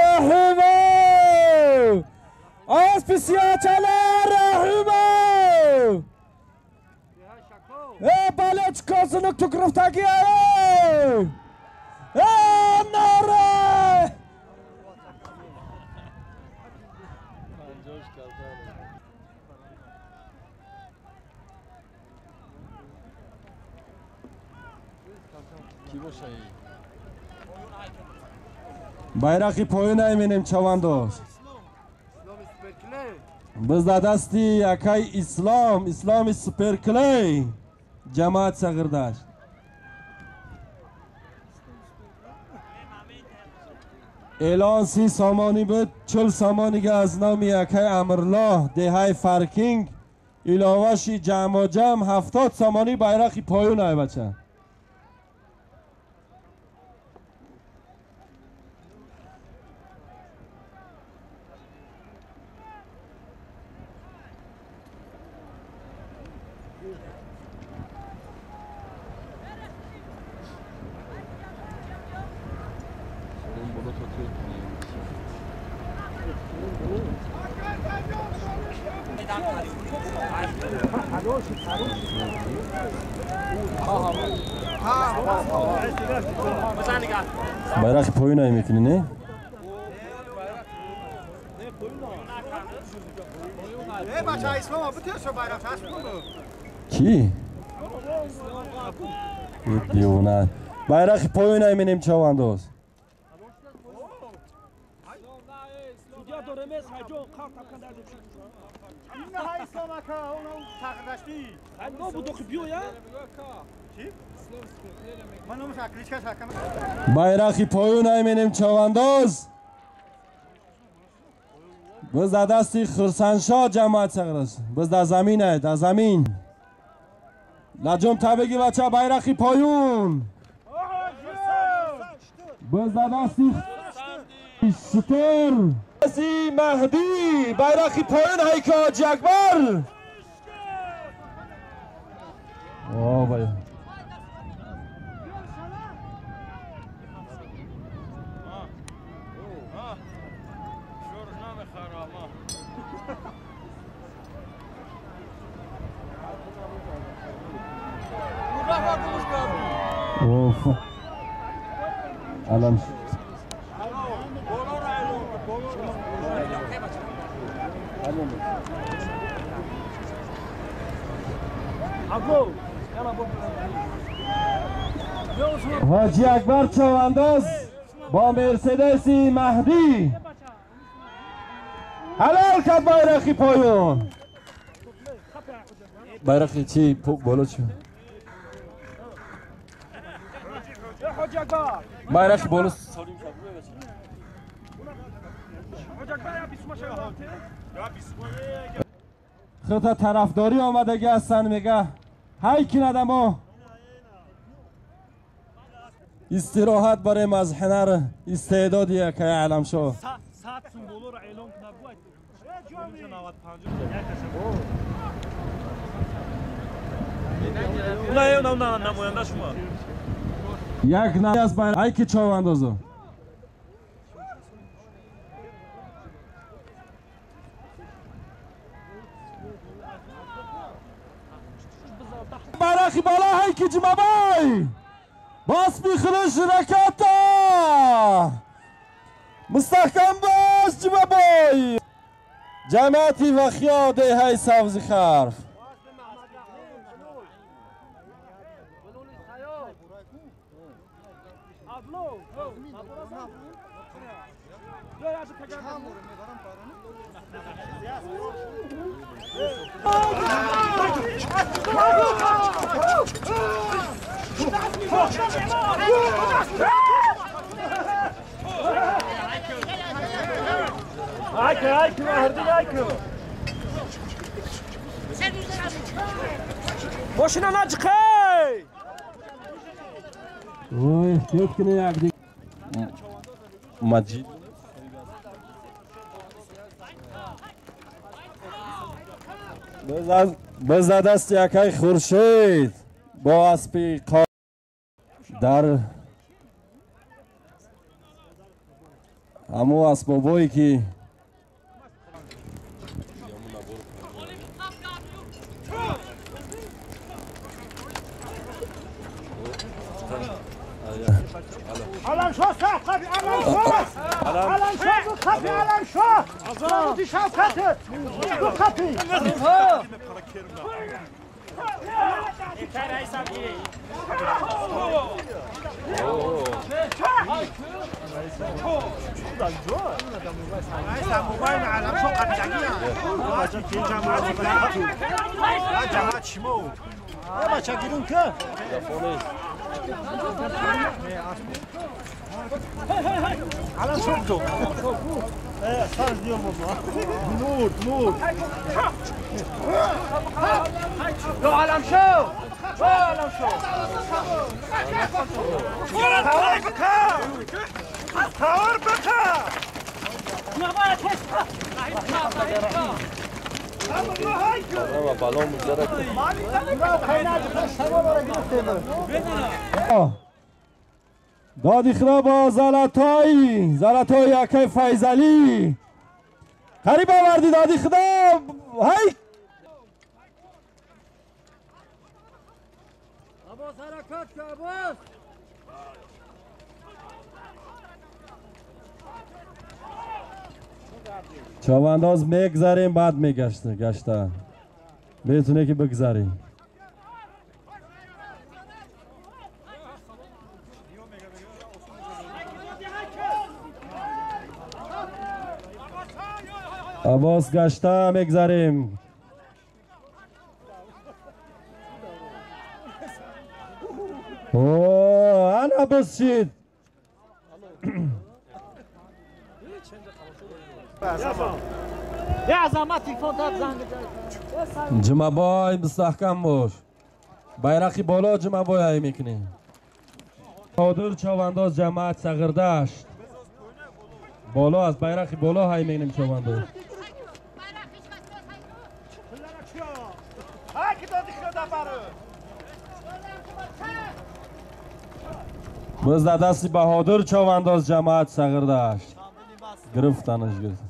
رحمه آسپیسیاتلا رحمه بالچ کازنک تو گرفتگی ناره bayrakı poyun eminim çavandoz. Biz da dasti yakay İslam süper kley cemaat sagırdaş. Elan si samani bud çul samani ge az nami yakay Amirullah dehay farking ilavashi jam 70 samani bayrakı poyun ay bacha. Bayrak poyun ay mekini ne? Ki? Diyorlar. Bayrak poyun ay menim çavandoz. Bayrakı poyun ay menim çavandoz. Biz da dasti Xursanshah cemaat sagırız. Biz da zamin ay, da zamin. Lacom tabegi bacha bayrakı poyun. Biz da dasti süper. Dasti Mahdi bayrakı poyun Hayki Hacı Akbar. Oh bay. Of. Alam. Hacı Akbar çavandaz با مرسدسی مهدی حلال کرد bayrakı پایون. bayrakı چی بالا چی bayrakı بالا خطا طرفداری آمدگی هستن میگه هی کی ندمو استراحت برای مزحنه استعدادیه که علم شو یک نمی از باید ای که چاو اندازو برخی بالا های که جمعبای باس بیخرش رکتا مستحکم باش جمعبای جمعیتی و خیاده های سبزی خرف ماشینا نجخی اوه احتیاط کنه یک دیگه مجید بزد است یکی خورشید با اسبی در همو اسبابایی که علم شاه صاحب خبی علم شاه علم شاه خبی علم شاه زاوتی شوکته تو خبی علم شوف جو صار اليوم والله نور نور جو علم شو جو علم شو تاور بكا تاور بكا يا بايا كيف بالون مزرق دادی خدا با زلطایی یکی فیضلی قریب آوردی دادی خدا هی عباس حرکت که عباس چوانداز میگذاریم بعد میگشته بهتونه که بگذاریم عباس گشته میگذاریم اوه انا بس شید يا عظمتي فوتات زنگ جمع بای مستحکم باش بیرقی بالا جمع بای های میکنی بهادر چوانداز جماعت سغردشت بالا از بیرقی بالا های میکنیم چوانداز بزد دستی بهادر چوانداز جماعت سغردشت گرفتنش گرفت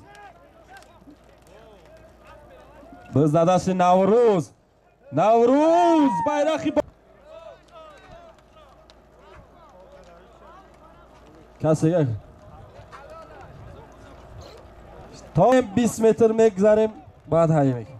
بزد دستی نوروز بیرقی کسی یک تا 20 متر میگذاریم بعد هایی میکنیم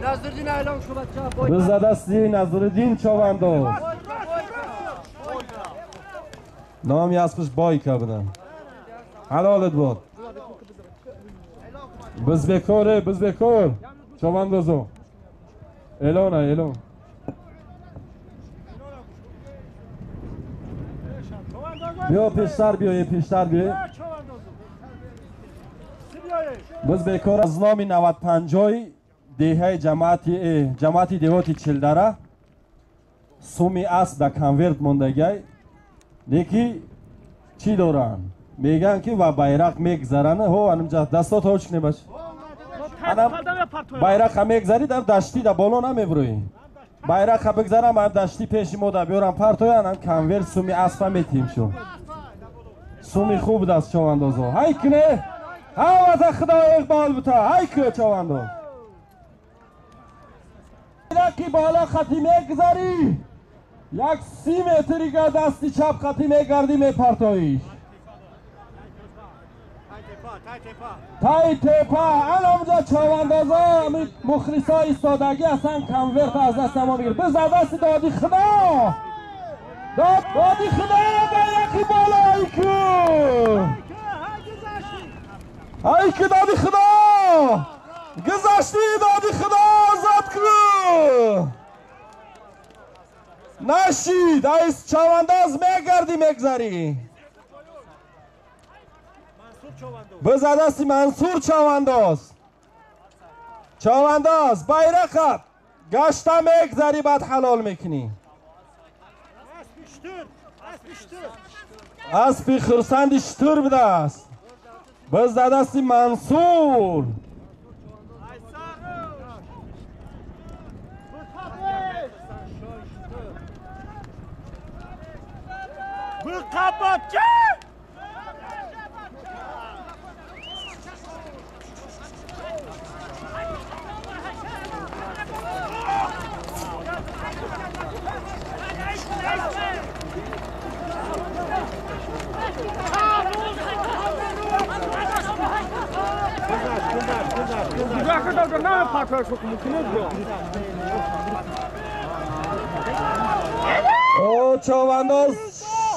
نظردین اعلام شو بچه بزد دستی نظردین چوانداز نامی اسمش بایکه بدن حلالت بود بز بکار چواندازو اعلان بیا پیشتر بیا بز بکار از نامی 95 دیه جماعتی دیواتی چلدره سومی اسب در کنورت موندگی نیکی چی دارن میگن که و بیرق میگذرن هو انجا دستات هاچ نباش بیرق هم میگذری در دشتی در بالا نمیبروی بیرق هم بگذرم هم دشتی پیش ما در بیارم پرتوی هم کنورت سومی اسب میتیم شو سومی خوب دست چواندازو های کنه ها خدا اقبال بتا های که چوانداز بیرقی بالا خطی میگذری 30 متری که دستی چپ خطی میگردی میپرتاییش تای تپا الان چواندازا مخلصا ایستادگی اصلا کنورت از دست ما میگیر بزد دست دادی خدا دادی خدا بیرقی بالا ای که دادی خدا گذشتی دادی خدا زد کرو نشید ایست چوانداز میگردی میگذاری بزد دست منصور چوانداز. چوانداز bayrak گشتم میگذری بعد حلال میکنی. اسبی خرسند شتر بده است. بزد دست منصور. او چوانداز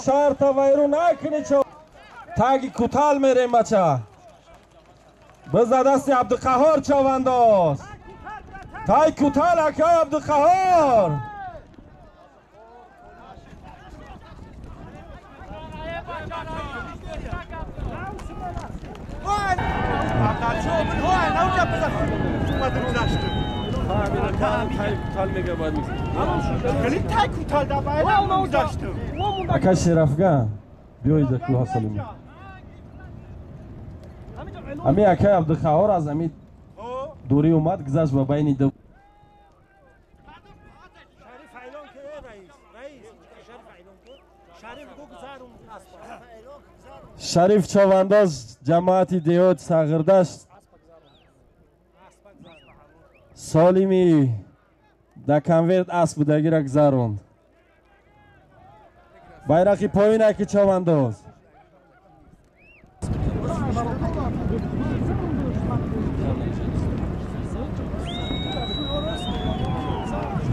شرط ویرو نکنی چو تاگی کوتال میریم بچه. بزد دست عبدالقهار چوانداز. تای کوتال اکا عبدالقهار. اکا شرفگاه بیایی در کوه سلیمی. امی اکا عبدالقهار از امی دوری اومد گذشت با بین دو. شریف چوانداز جماعتی دیوت ساغردشت سالیمی در کنورت اسب دگی را گذاروند. bayrakı پایینه که چوانداز.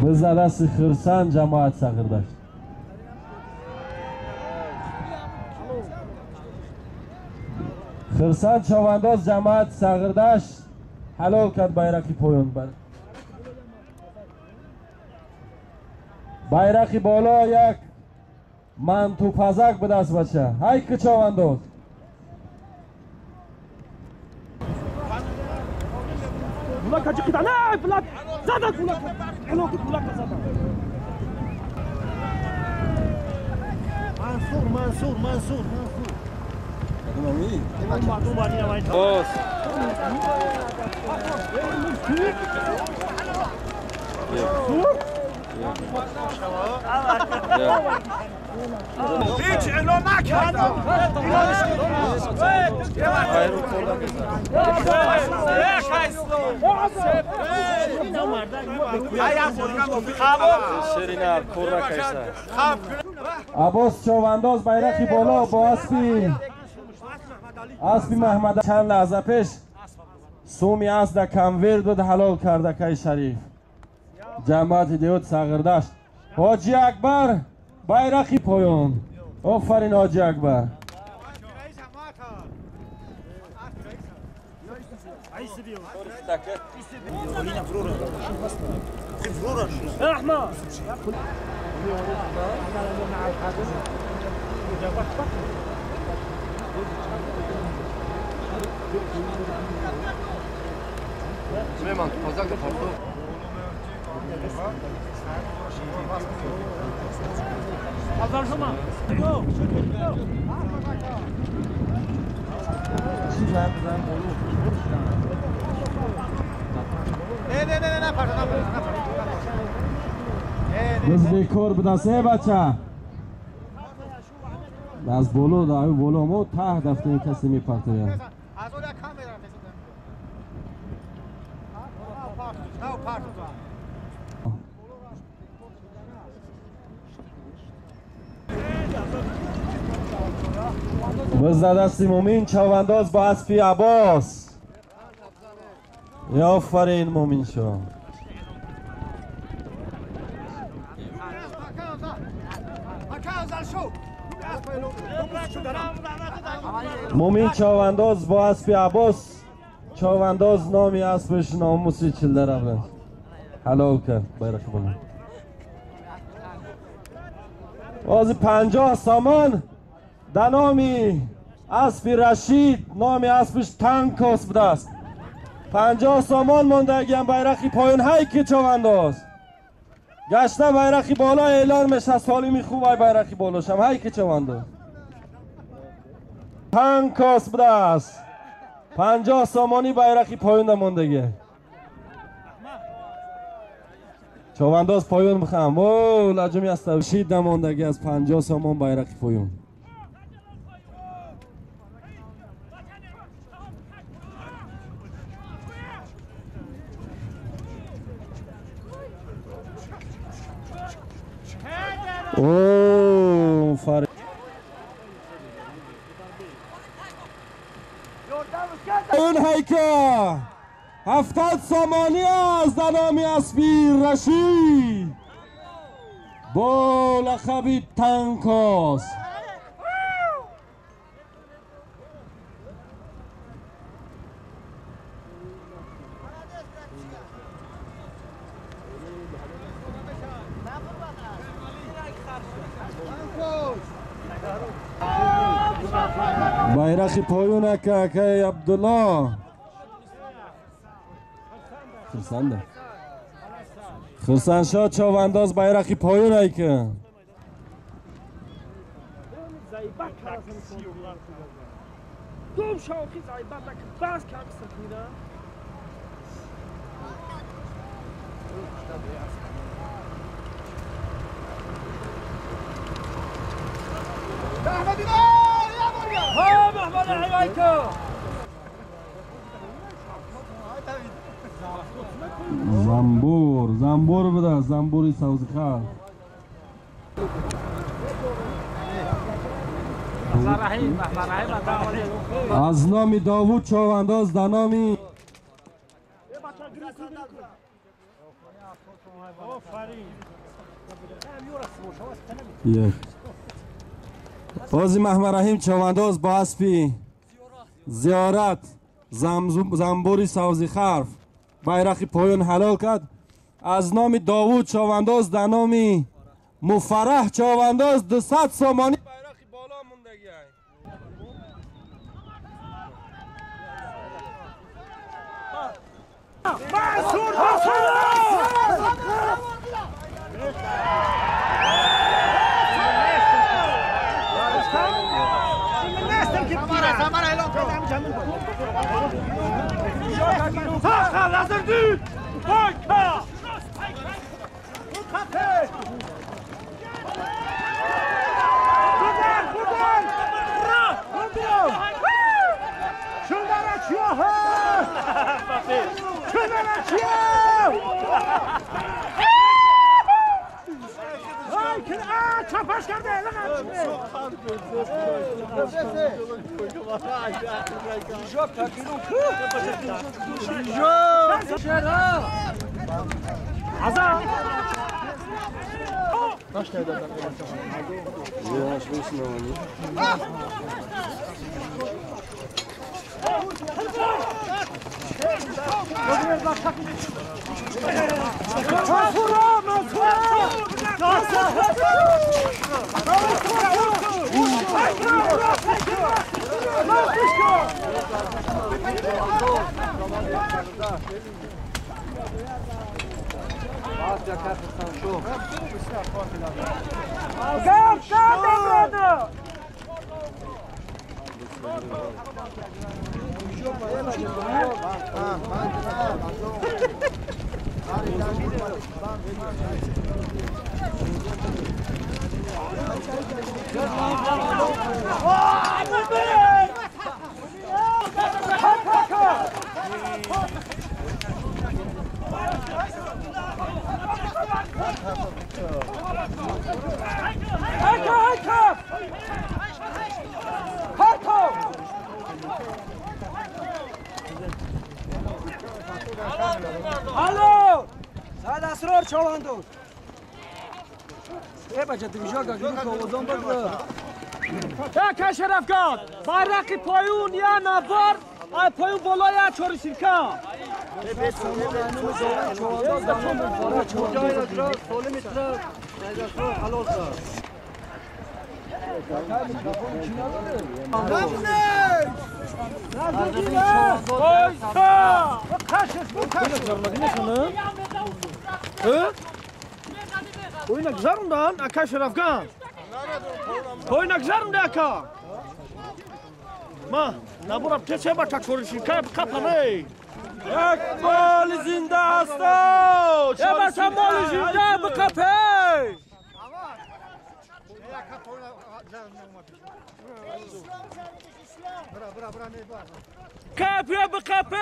بزد دست خرسند جماعت ساغردشت. خرسند چوانداز جماعت ساغردشت حلال کرد bayrakı پایین بر. bayrakı بالا یک منتو پزک به دست بچه. های که چوانداز. Kulak acı kıda ne? Kulak zaten kulak. Kulak kulak zaten. Mansur. Boss. Hiç elan nakardم. عباس چوانداز bayrakı بالا با اسبی محمد چند لحظه پیش سومی است در کنورد بود حلال کرده که شریف جماعت دیوت ساغردشت. حاجی اکبر bayrakı پایان. آفرین حاجی اکبر. احمد Süleyman, pazarda portu. Pazar zaman. Ne pardon. بز بیکور بدسته بچه از بولو دایو بولو مو ته دفتر کسی میپرته یا بز دستی مومین چوانداز با اسبی عباس. یا آفرین مومین شو. مومین چوانداز با اسب عباس. چوانداز نامی اسبش ناموسی چلده رفت حلال کرد bayrak بالا. بازی 50 سامان دنامی اسب رشید، نام اسبش تانکوس بوده است. 50 سامان ماندگی هم بیرقی پایین هیک چوانداز گشته بیرقی بالا اعلان میشه سالمی خوب های بیرقی بالاش هم هیک چوانداز تانکوس بوده است. 50 سامانی بیرقی پایین ماندگی چوانداز پایین بخوام او لجمی است رشید ماندگی از 50 سامان بیرقی پایین. اوه فرق اون هیکا 70 سامانی از دنامی اسبی رشید با لقب تانکوس. بیرقی پایونه که عبدالله خرسنشاه چوانداز بیرقی پایونه که دوم شاخی زایبت که باز کم سکینه ها محمد حیوایتو زنبور بده زنبوری سوزخر از نام داوود چوانداز دنامی بازی محمد رحیم چوانداز با اسبی زیارت زنبوری سوزی خرف بیرقی پایون حلال کرد. از نام داوود چوانداز در نام مفرح چوانداز 200 سامانی بیرقی بالا موندگی منصور چاپاش کرده الو سعد اسرار چوانداز ای بچه دیشا گاگیرو کوزان بگذار که شرفگاه بیرقی پایون یا نبار پایون بالای چوری سیرکا Oynak zarından aka Şerefkan. Oynak zarında aka. Ma, naburam teçe başa koruşun kapanı. یک مال زنده هستا Ya başa malı zinde bu kapı. Kapıya bu kapı.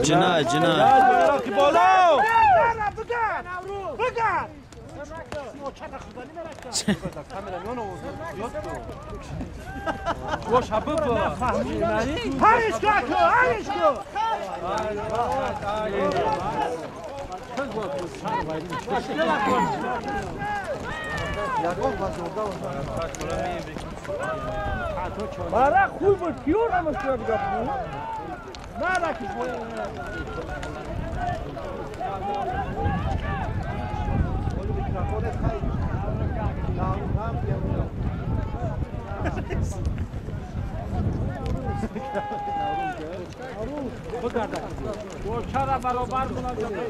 جناح کی بالا باش حبب هرش کو برای خوب بود کیور هم اشتراک داشت نه رکی بگرده چرا برابر مناسب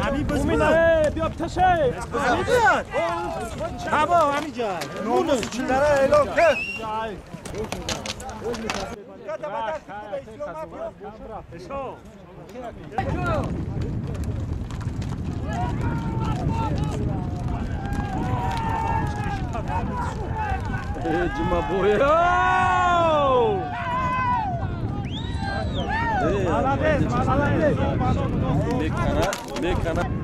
همین بسمونه بیا پتشه همین بیاد هوا همین جای نونو چیلره اعلام کرد جمع بویا میکنه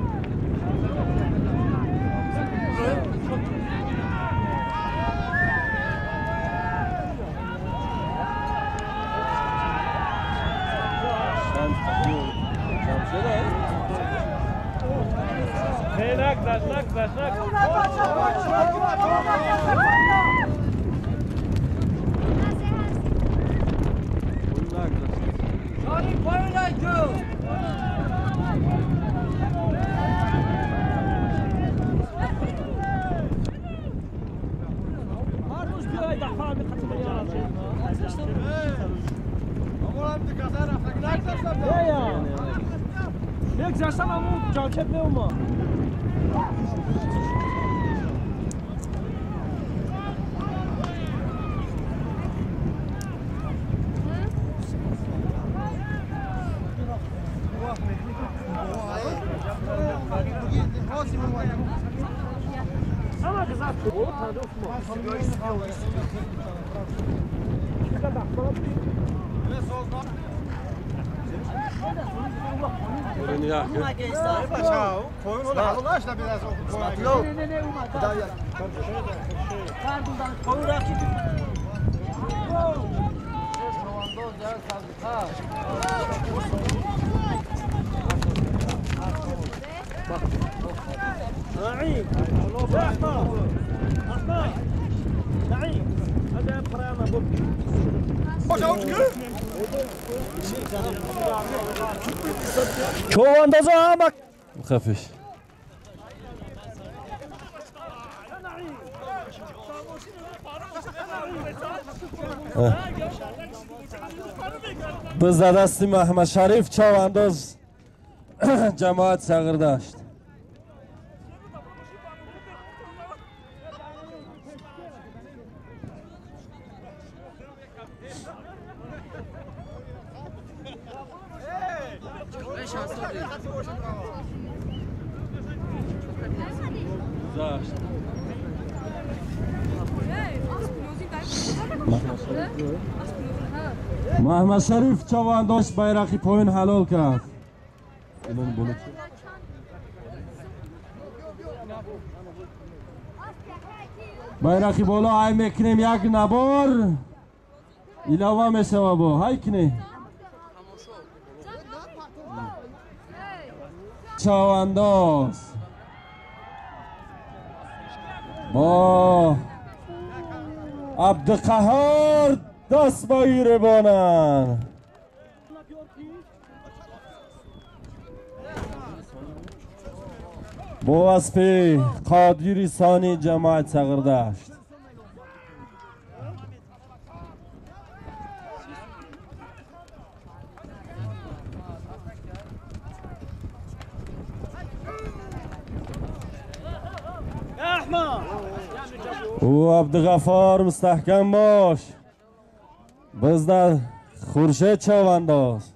Yekzersen ama caket ne olma? Ama kızar. O tadı olsun. Çoğandazı ha bak. خفش biz دستی محمد شریف چاوانداز جماعت صغیر داشت محمد شریف چوانداش بیرقی پایین حلال کرد. بیرقی بالا های میکنیم یک نبار ایلاوه میشه با های کنی چوانداز با عبدالقهار دست بگیره بانن با اسب قادری ثانی جماعت سغردشت او عبدالغفار مستحکم باش بزده خورشید چوانداز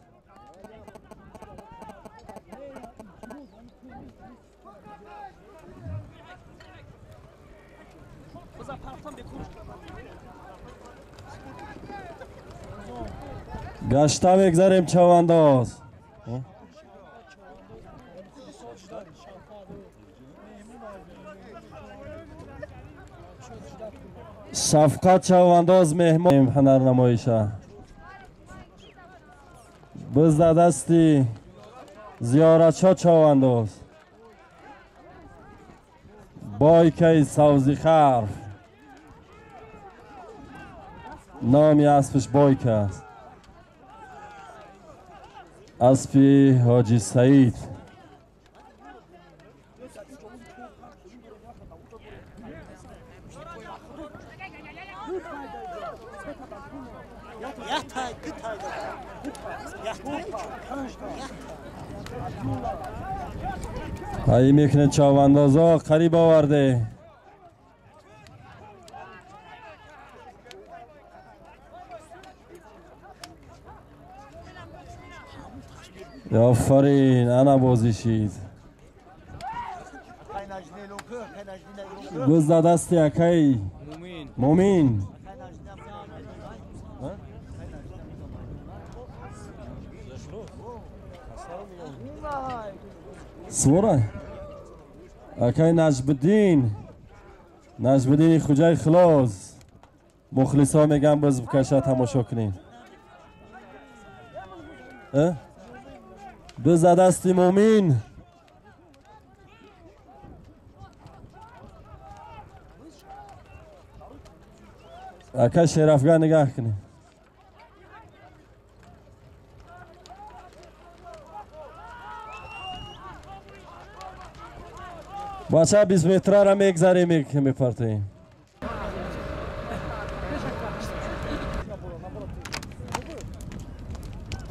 گشته بگذاریم چوانداز شفقت چوانداز مهمان هنر نمایشه بزده دستی زیارت شا چوانداز بایکه سوزی خرف نامی اسبش بایک است اسبی حاجی سعید هایی میکنه چاواندازا قریب آورده آفرین انا بازی شید گزده دستی اکی مومین سوره اکی نجبدین خوجای خلاص مخلصا میگم باز بکشه تماشا کنین بزد دستی مومین اکی شرفگاه نگاه کنین بچه 20 متره را میگذاریم که میپرتیم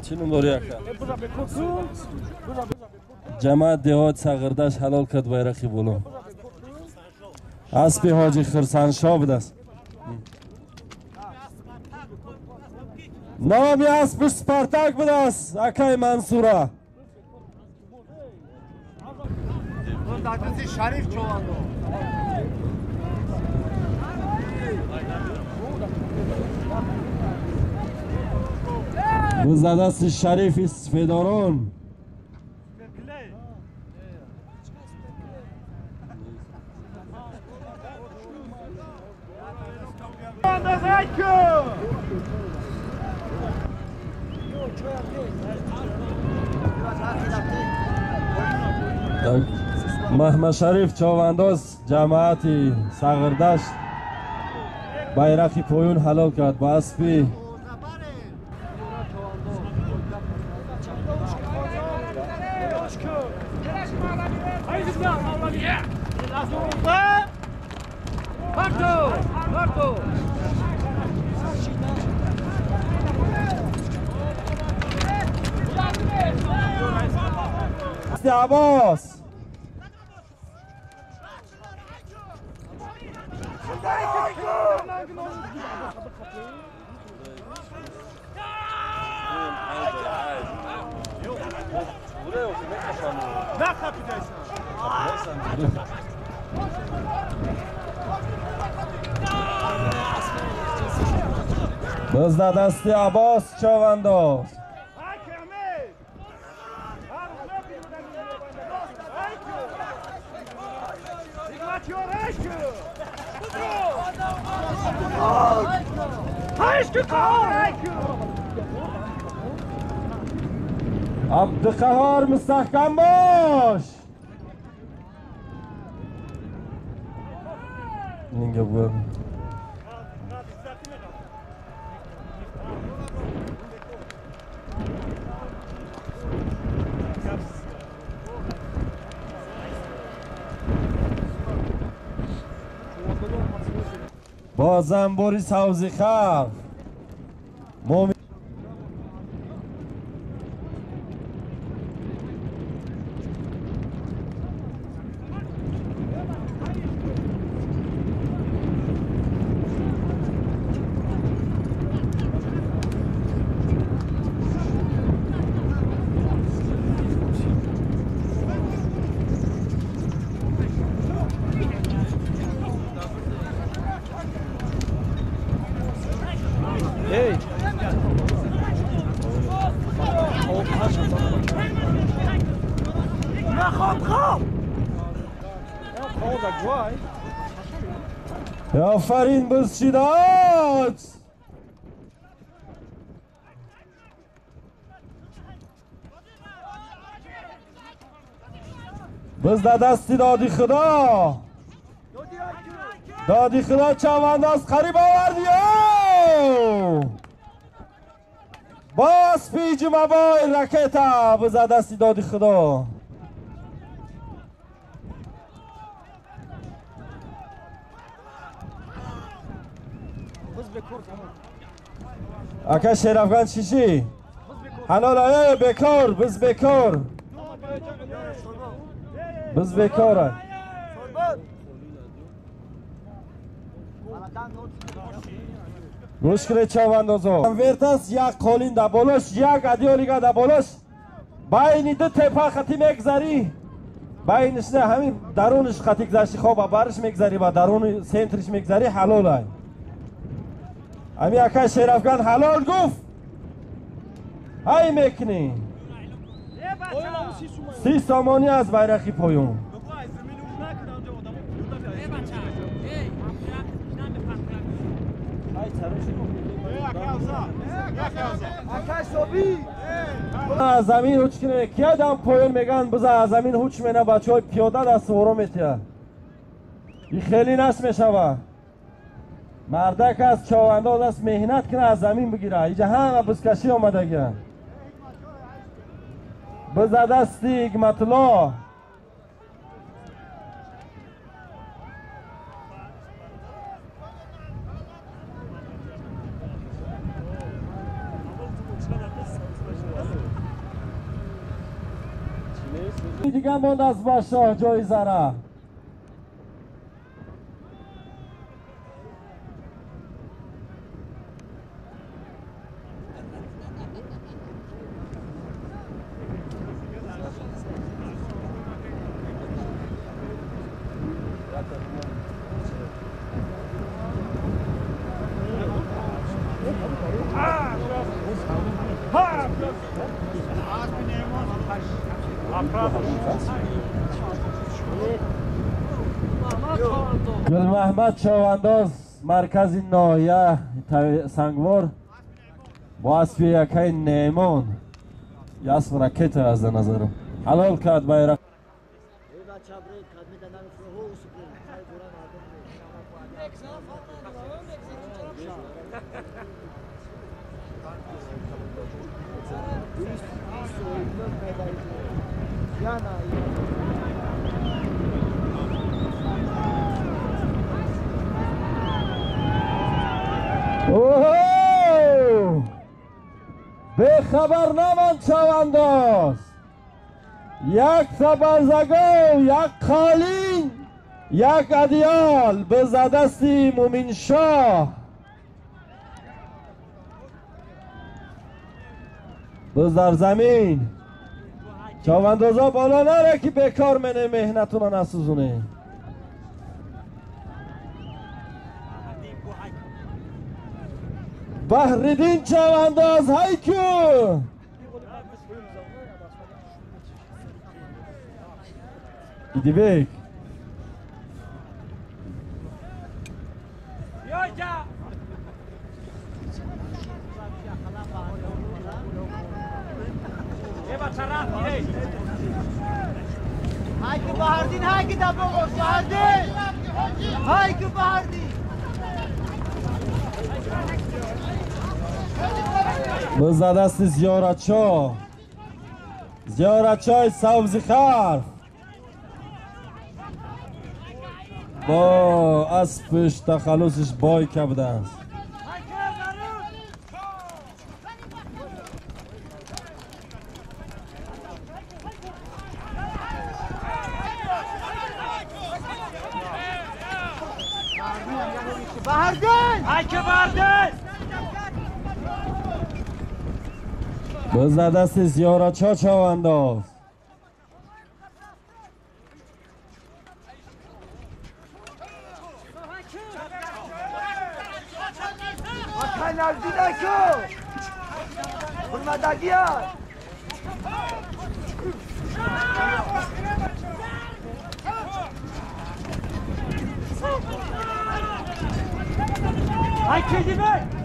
چی نماری اکا؟ جماعت دهات سغردش حلال کرد بیرقی بولو اسب حاجی خرسانشاه بدست نامی اسبش سپارتاک بدست اکای منصوره شریف چواندو بزدست شریف سفیداران محمد شریف چوانداز جماعتی سغردشت بیرقی پایون حلال کرد با اسبی عباس نه کپیتان بزده دستی عباس چاونداز عبدالقهار مستحکم باش اینگه بود با زنبوری سوزی خف آفرین بزشیدات بزده دستی دادی خدا دادی خدا چوانداز قریب آوردی باز پیج موبایل رکتا بزده دستی دادی خدا اکا شرفگان چیشی حلال آیه بکار بز بکار بز بکار گوش کنه چواندازو ورتاس یک قولین در بالاش یک ادیالیگا در بالاش بین دو تپا خطی میگذاری بینش نه همین درونش خطی گذاشتی خواب برش میگذاری و درون سنترش میگذاری حلال های امی اکا شرفگان حلال گفت های میکنی 30 سامانی از بیرقی پایون از زمین هوچ کنه که دم پایون میگن بزا از زمین هوچ مینه بچه های پیاده دست ورو میتیه این خیلی نست میشوه مردک از چاونداز است مهنت کنه از زمین بگیره اینجا همه بزکشی آمده گه بزا دستی گمتلا دیگه ماند از باشه جای زره گل محمد چاونداز مرکز ناحیه سنگوار با اسبی یکی نیمان یه اسب رکت از نظرم حلال کرد بیرق اوه به خبر نمان چوانداز یک سبزگو یک قالین یک ادیال به زدستی مومین شاه بز در زمین چاوندازا بالا نره که بیکار منه مهنتون نسوزونه. بحردین چاونداز هایکو ایدی بیک های که بهردین های که دبو گفت بهردین های که بهردین بزد است زیارتچای سبزی خرف با اسبش تخلصش بای کبده است. بهردین های که بهردین بزد است زیارتچا چاونداز نزدیکو برمدگی هست های که دیمه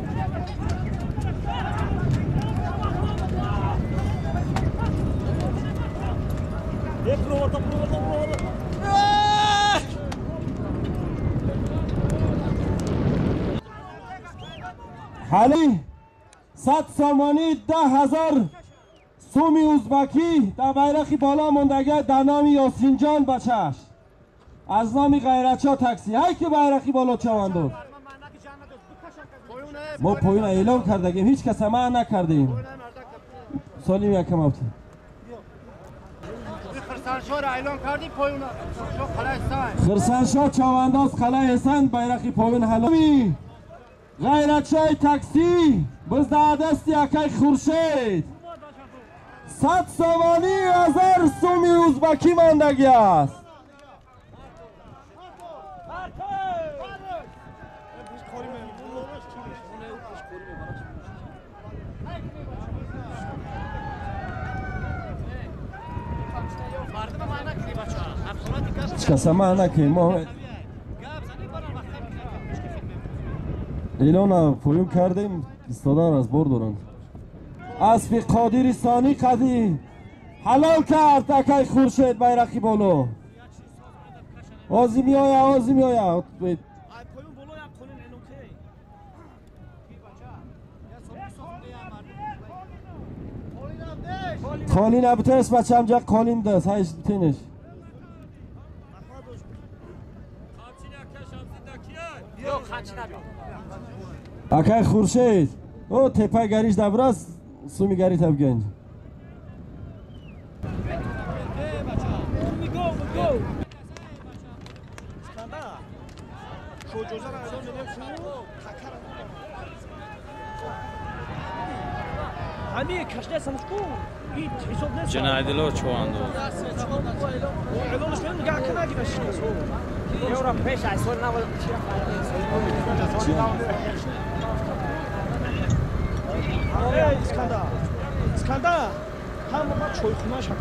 حالی 100 سامانی 10,000 سومی ازبکی در بیرقی بالا مندگه در نام یاسین جان بچهش از نام غیرتچا تاکسی های که بیرقی بالا چواندو ما پایین اعلام کردگیم هیچ کس ما نکردیم سالیم یکم افتی خرسانشاه را اعلام کردی پایون خلای حسین خرسانشاه چوانداز خلای حسین بیرقی پایین حلامی غیرتچای تاکسی بزد دستی اکای خورشید 100 سامانی 1000 سومی ازبکی ماندگی است. کسا نکی ما ایلان پویم کردیم استادان از بار دارند اسب قادرستانی قدی حلال کرد اکای خورشید بیرقی بالا آزی میایا قالین ابترس بچه همجا قالین دست هایش تینش اکای خورشید او تپه گریش دبراز سومی گری تب گنج جنایدلو چواندو اسکندر هم ما چوی خونه شکو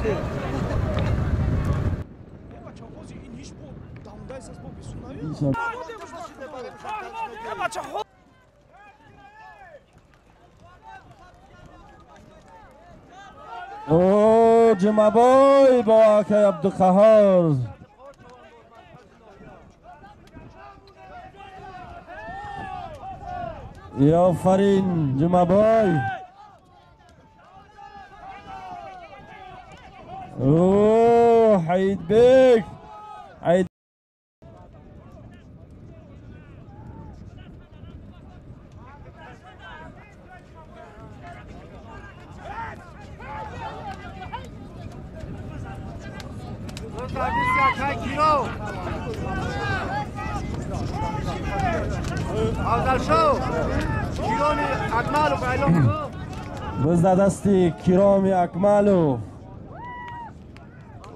او جمعبای با اکای عبدالقهار یا فرین جمعبای او حید بیک حید بزد دستی کرام اکمالو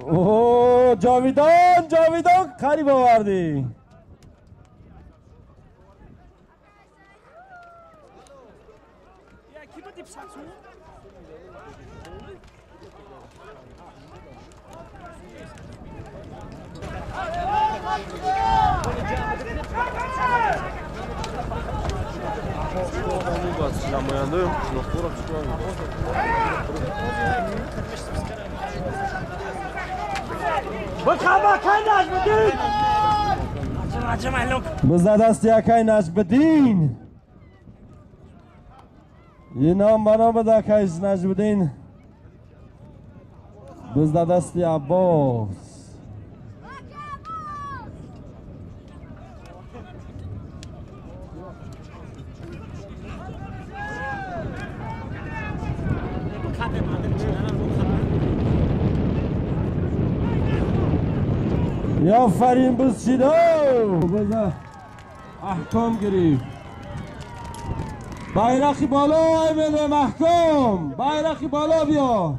اوه جاویدان قریب آوردی. بزد دست یکای نجم‌الدین. یه نام بنا بده که از نجم‌الدین بزد دست عباس. یا فرین بزشیدو بزد احکام گرفت. بایرقی بالا ایمده محکوم. بایرقی بالا بیا.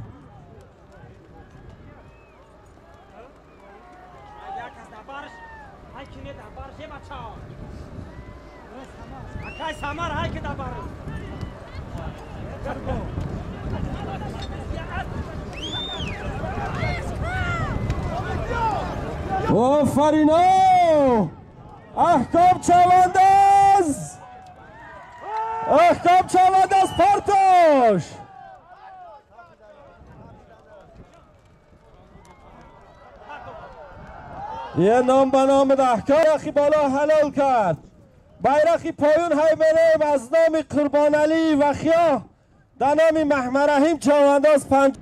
آفرینو احکام چوانداز. احکام چوانداز پارتوش. یه نام به نام احکام بیرقی بالا حلال کرد. بیرقی پایون حیبره از نام قربان علی و خیا در نام محمد رحیم چوانداز پنج.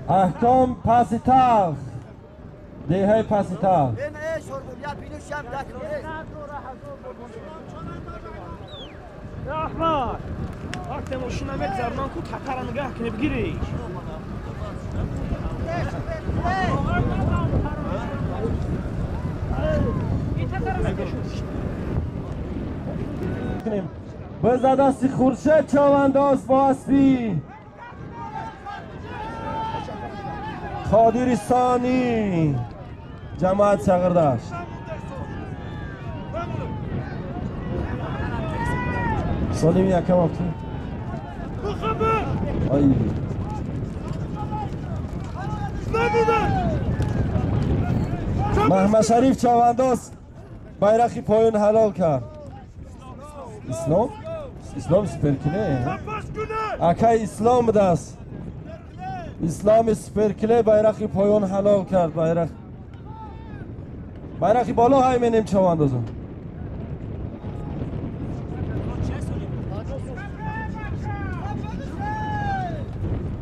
احکام پاسی تاخ دیهای پاسی تاخ. احمد وقت ماشینا بگذارنان کو تپر نگاه کنه بگیری. بزد دستی خورشید چوانداز با اسبی. قادرستانی جماعت شغرداشت. سالمی یکم آفتو آی محمد شریف چوانداز بیرقی پایون حلال کرد. اسلام سپرکله اکای اسلام دست. اسلام سپرکله بیرقی پایون حلال کرد. بیرقی بالا های منیم چواندازو.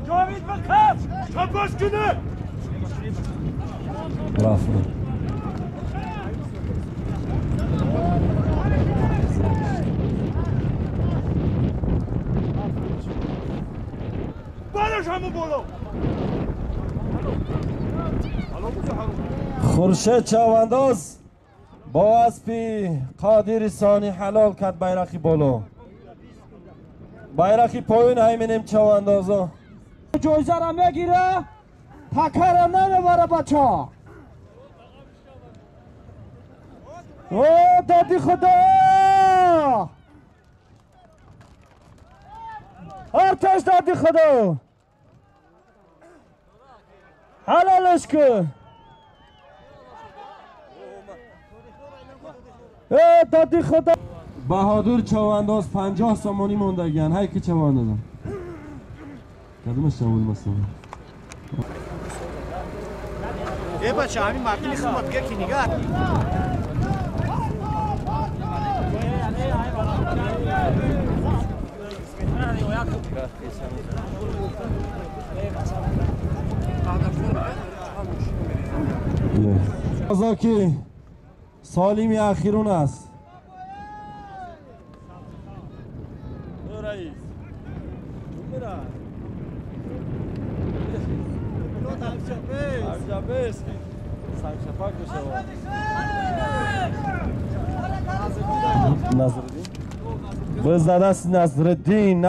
جاوید بکف شباش کنه رفت بالش همون بالا. خورشید چوانداز با اسبی قادرستانی حلال کرد بیرقی بالا. بیرقی پایون همینیم چواندازا. جایزه را میگیره پکر نمیبره بچه. او دادی خدا ارتش دادی خدا حلالش کن. دادی خدا. بهادر چوانداز 50 سامانی موندگن. های که چواندازم کدومش چواندازم مثلا ای بچه همین مردمی خود بگه که نگاه قزاکی سالمی اخیرون است. نظرالدین بزد است نظرالدین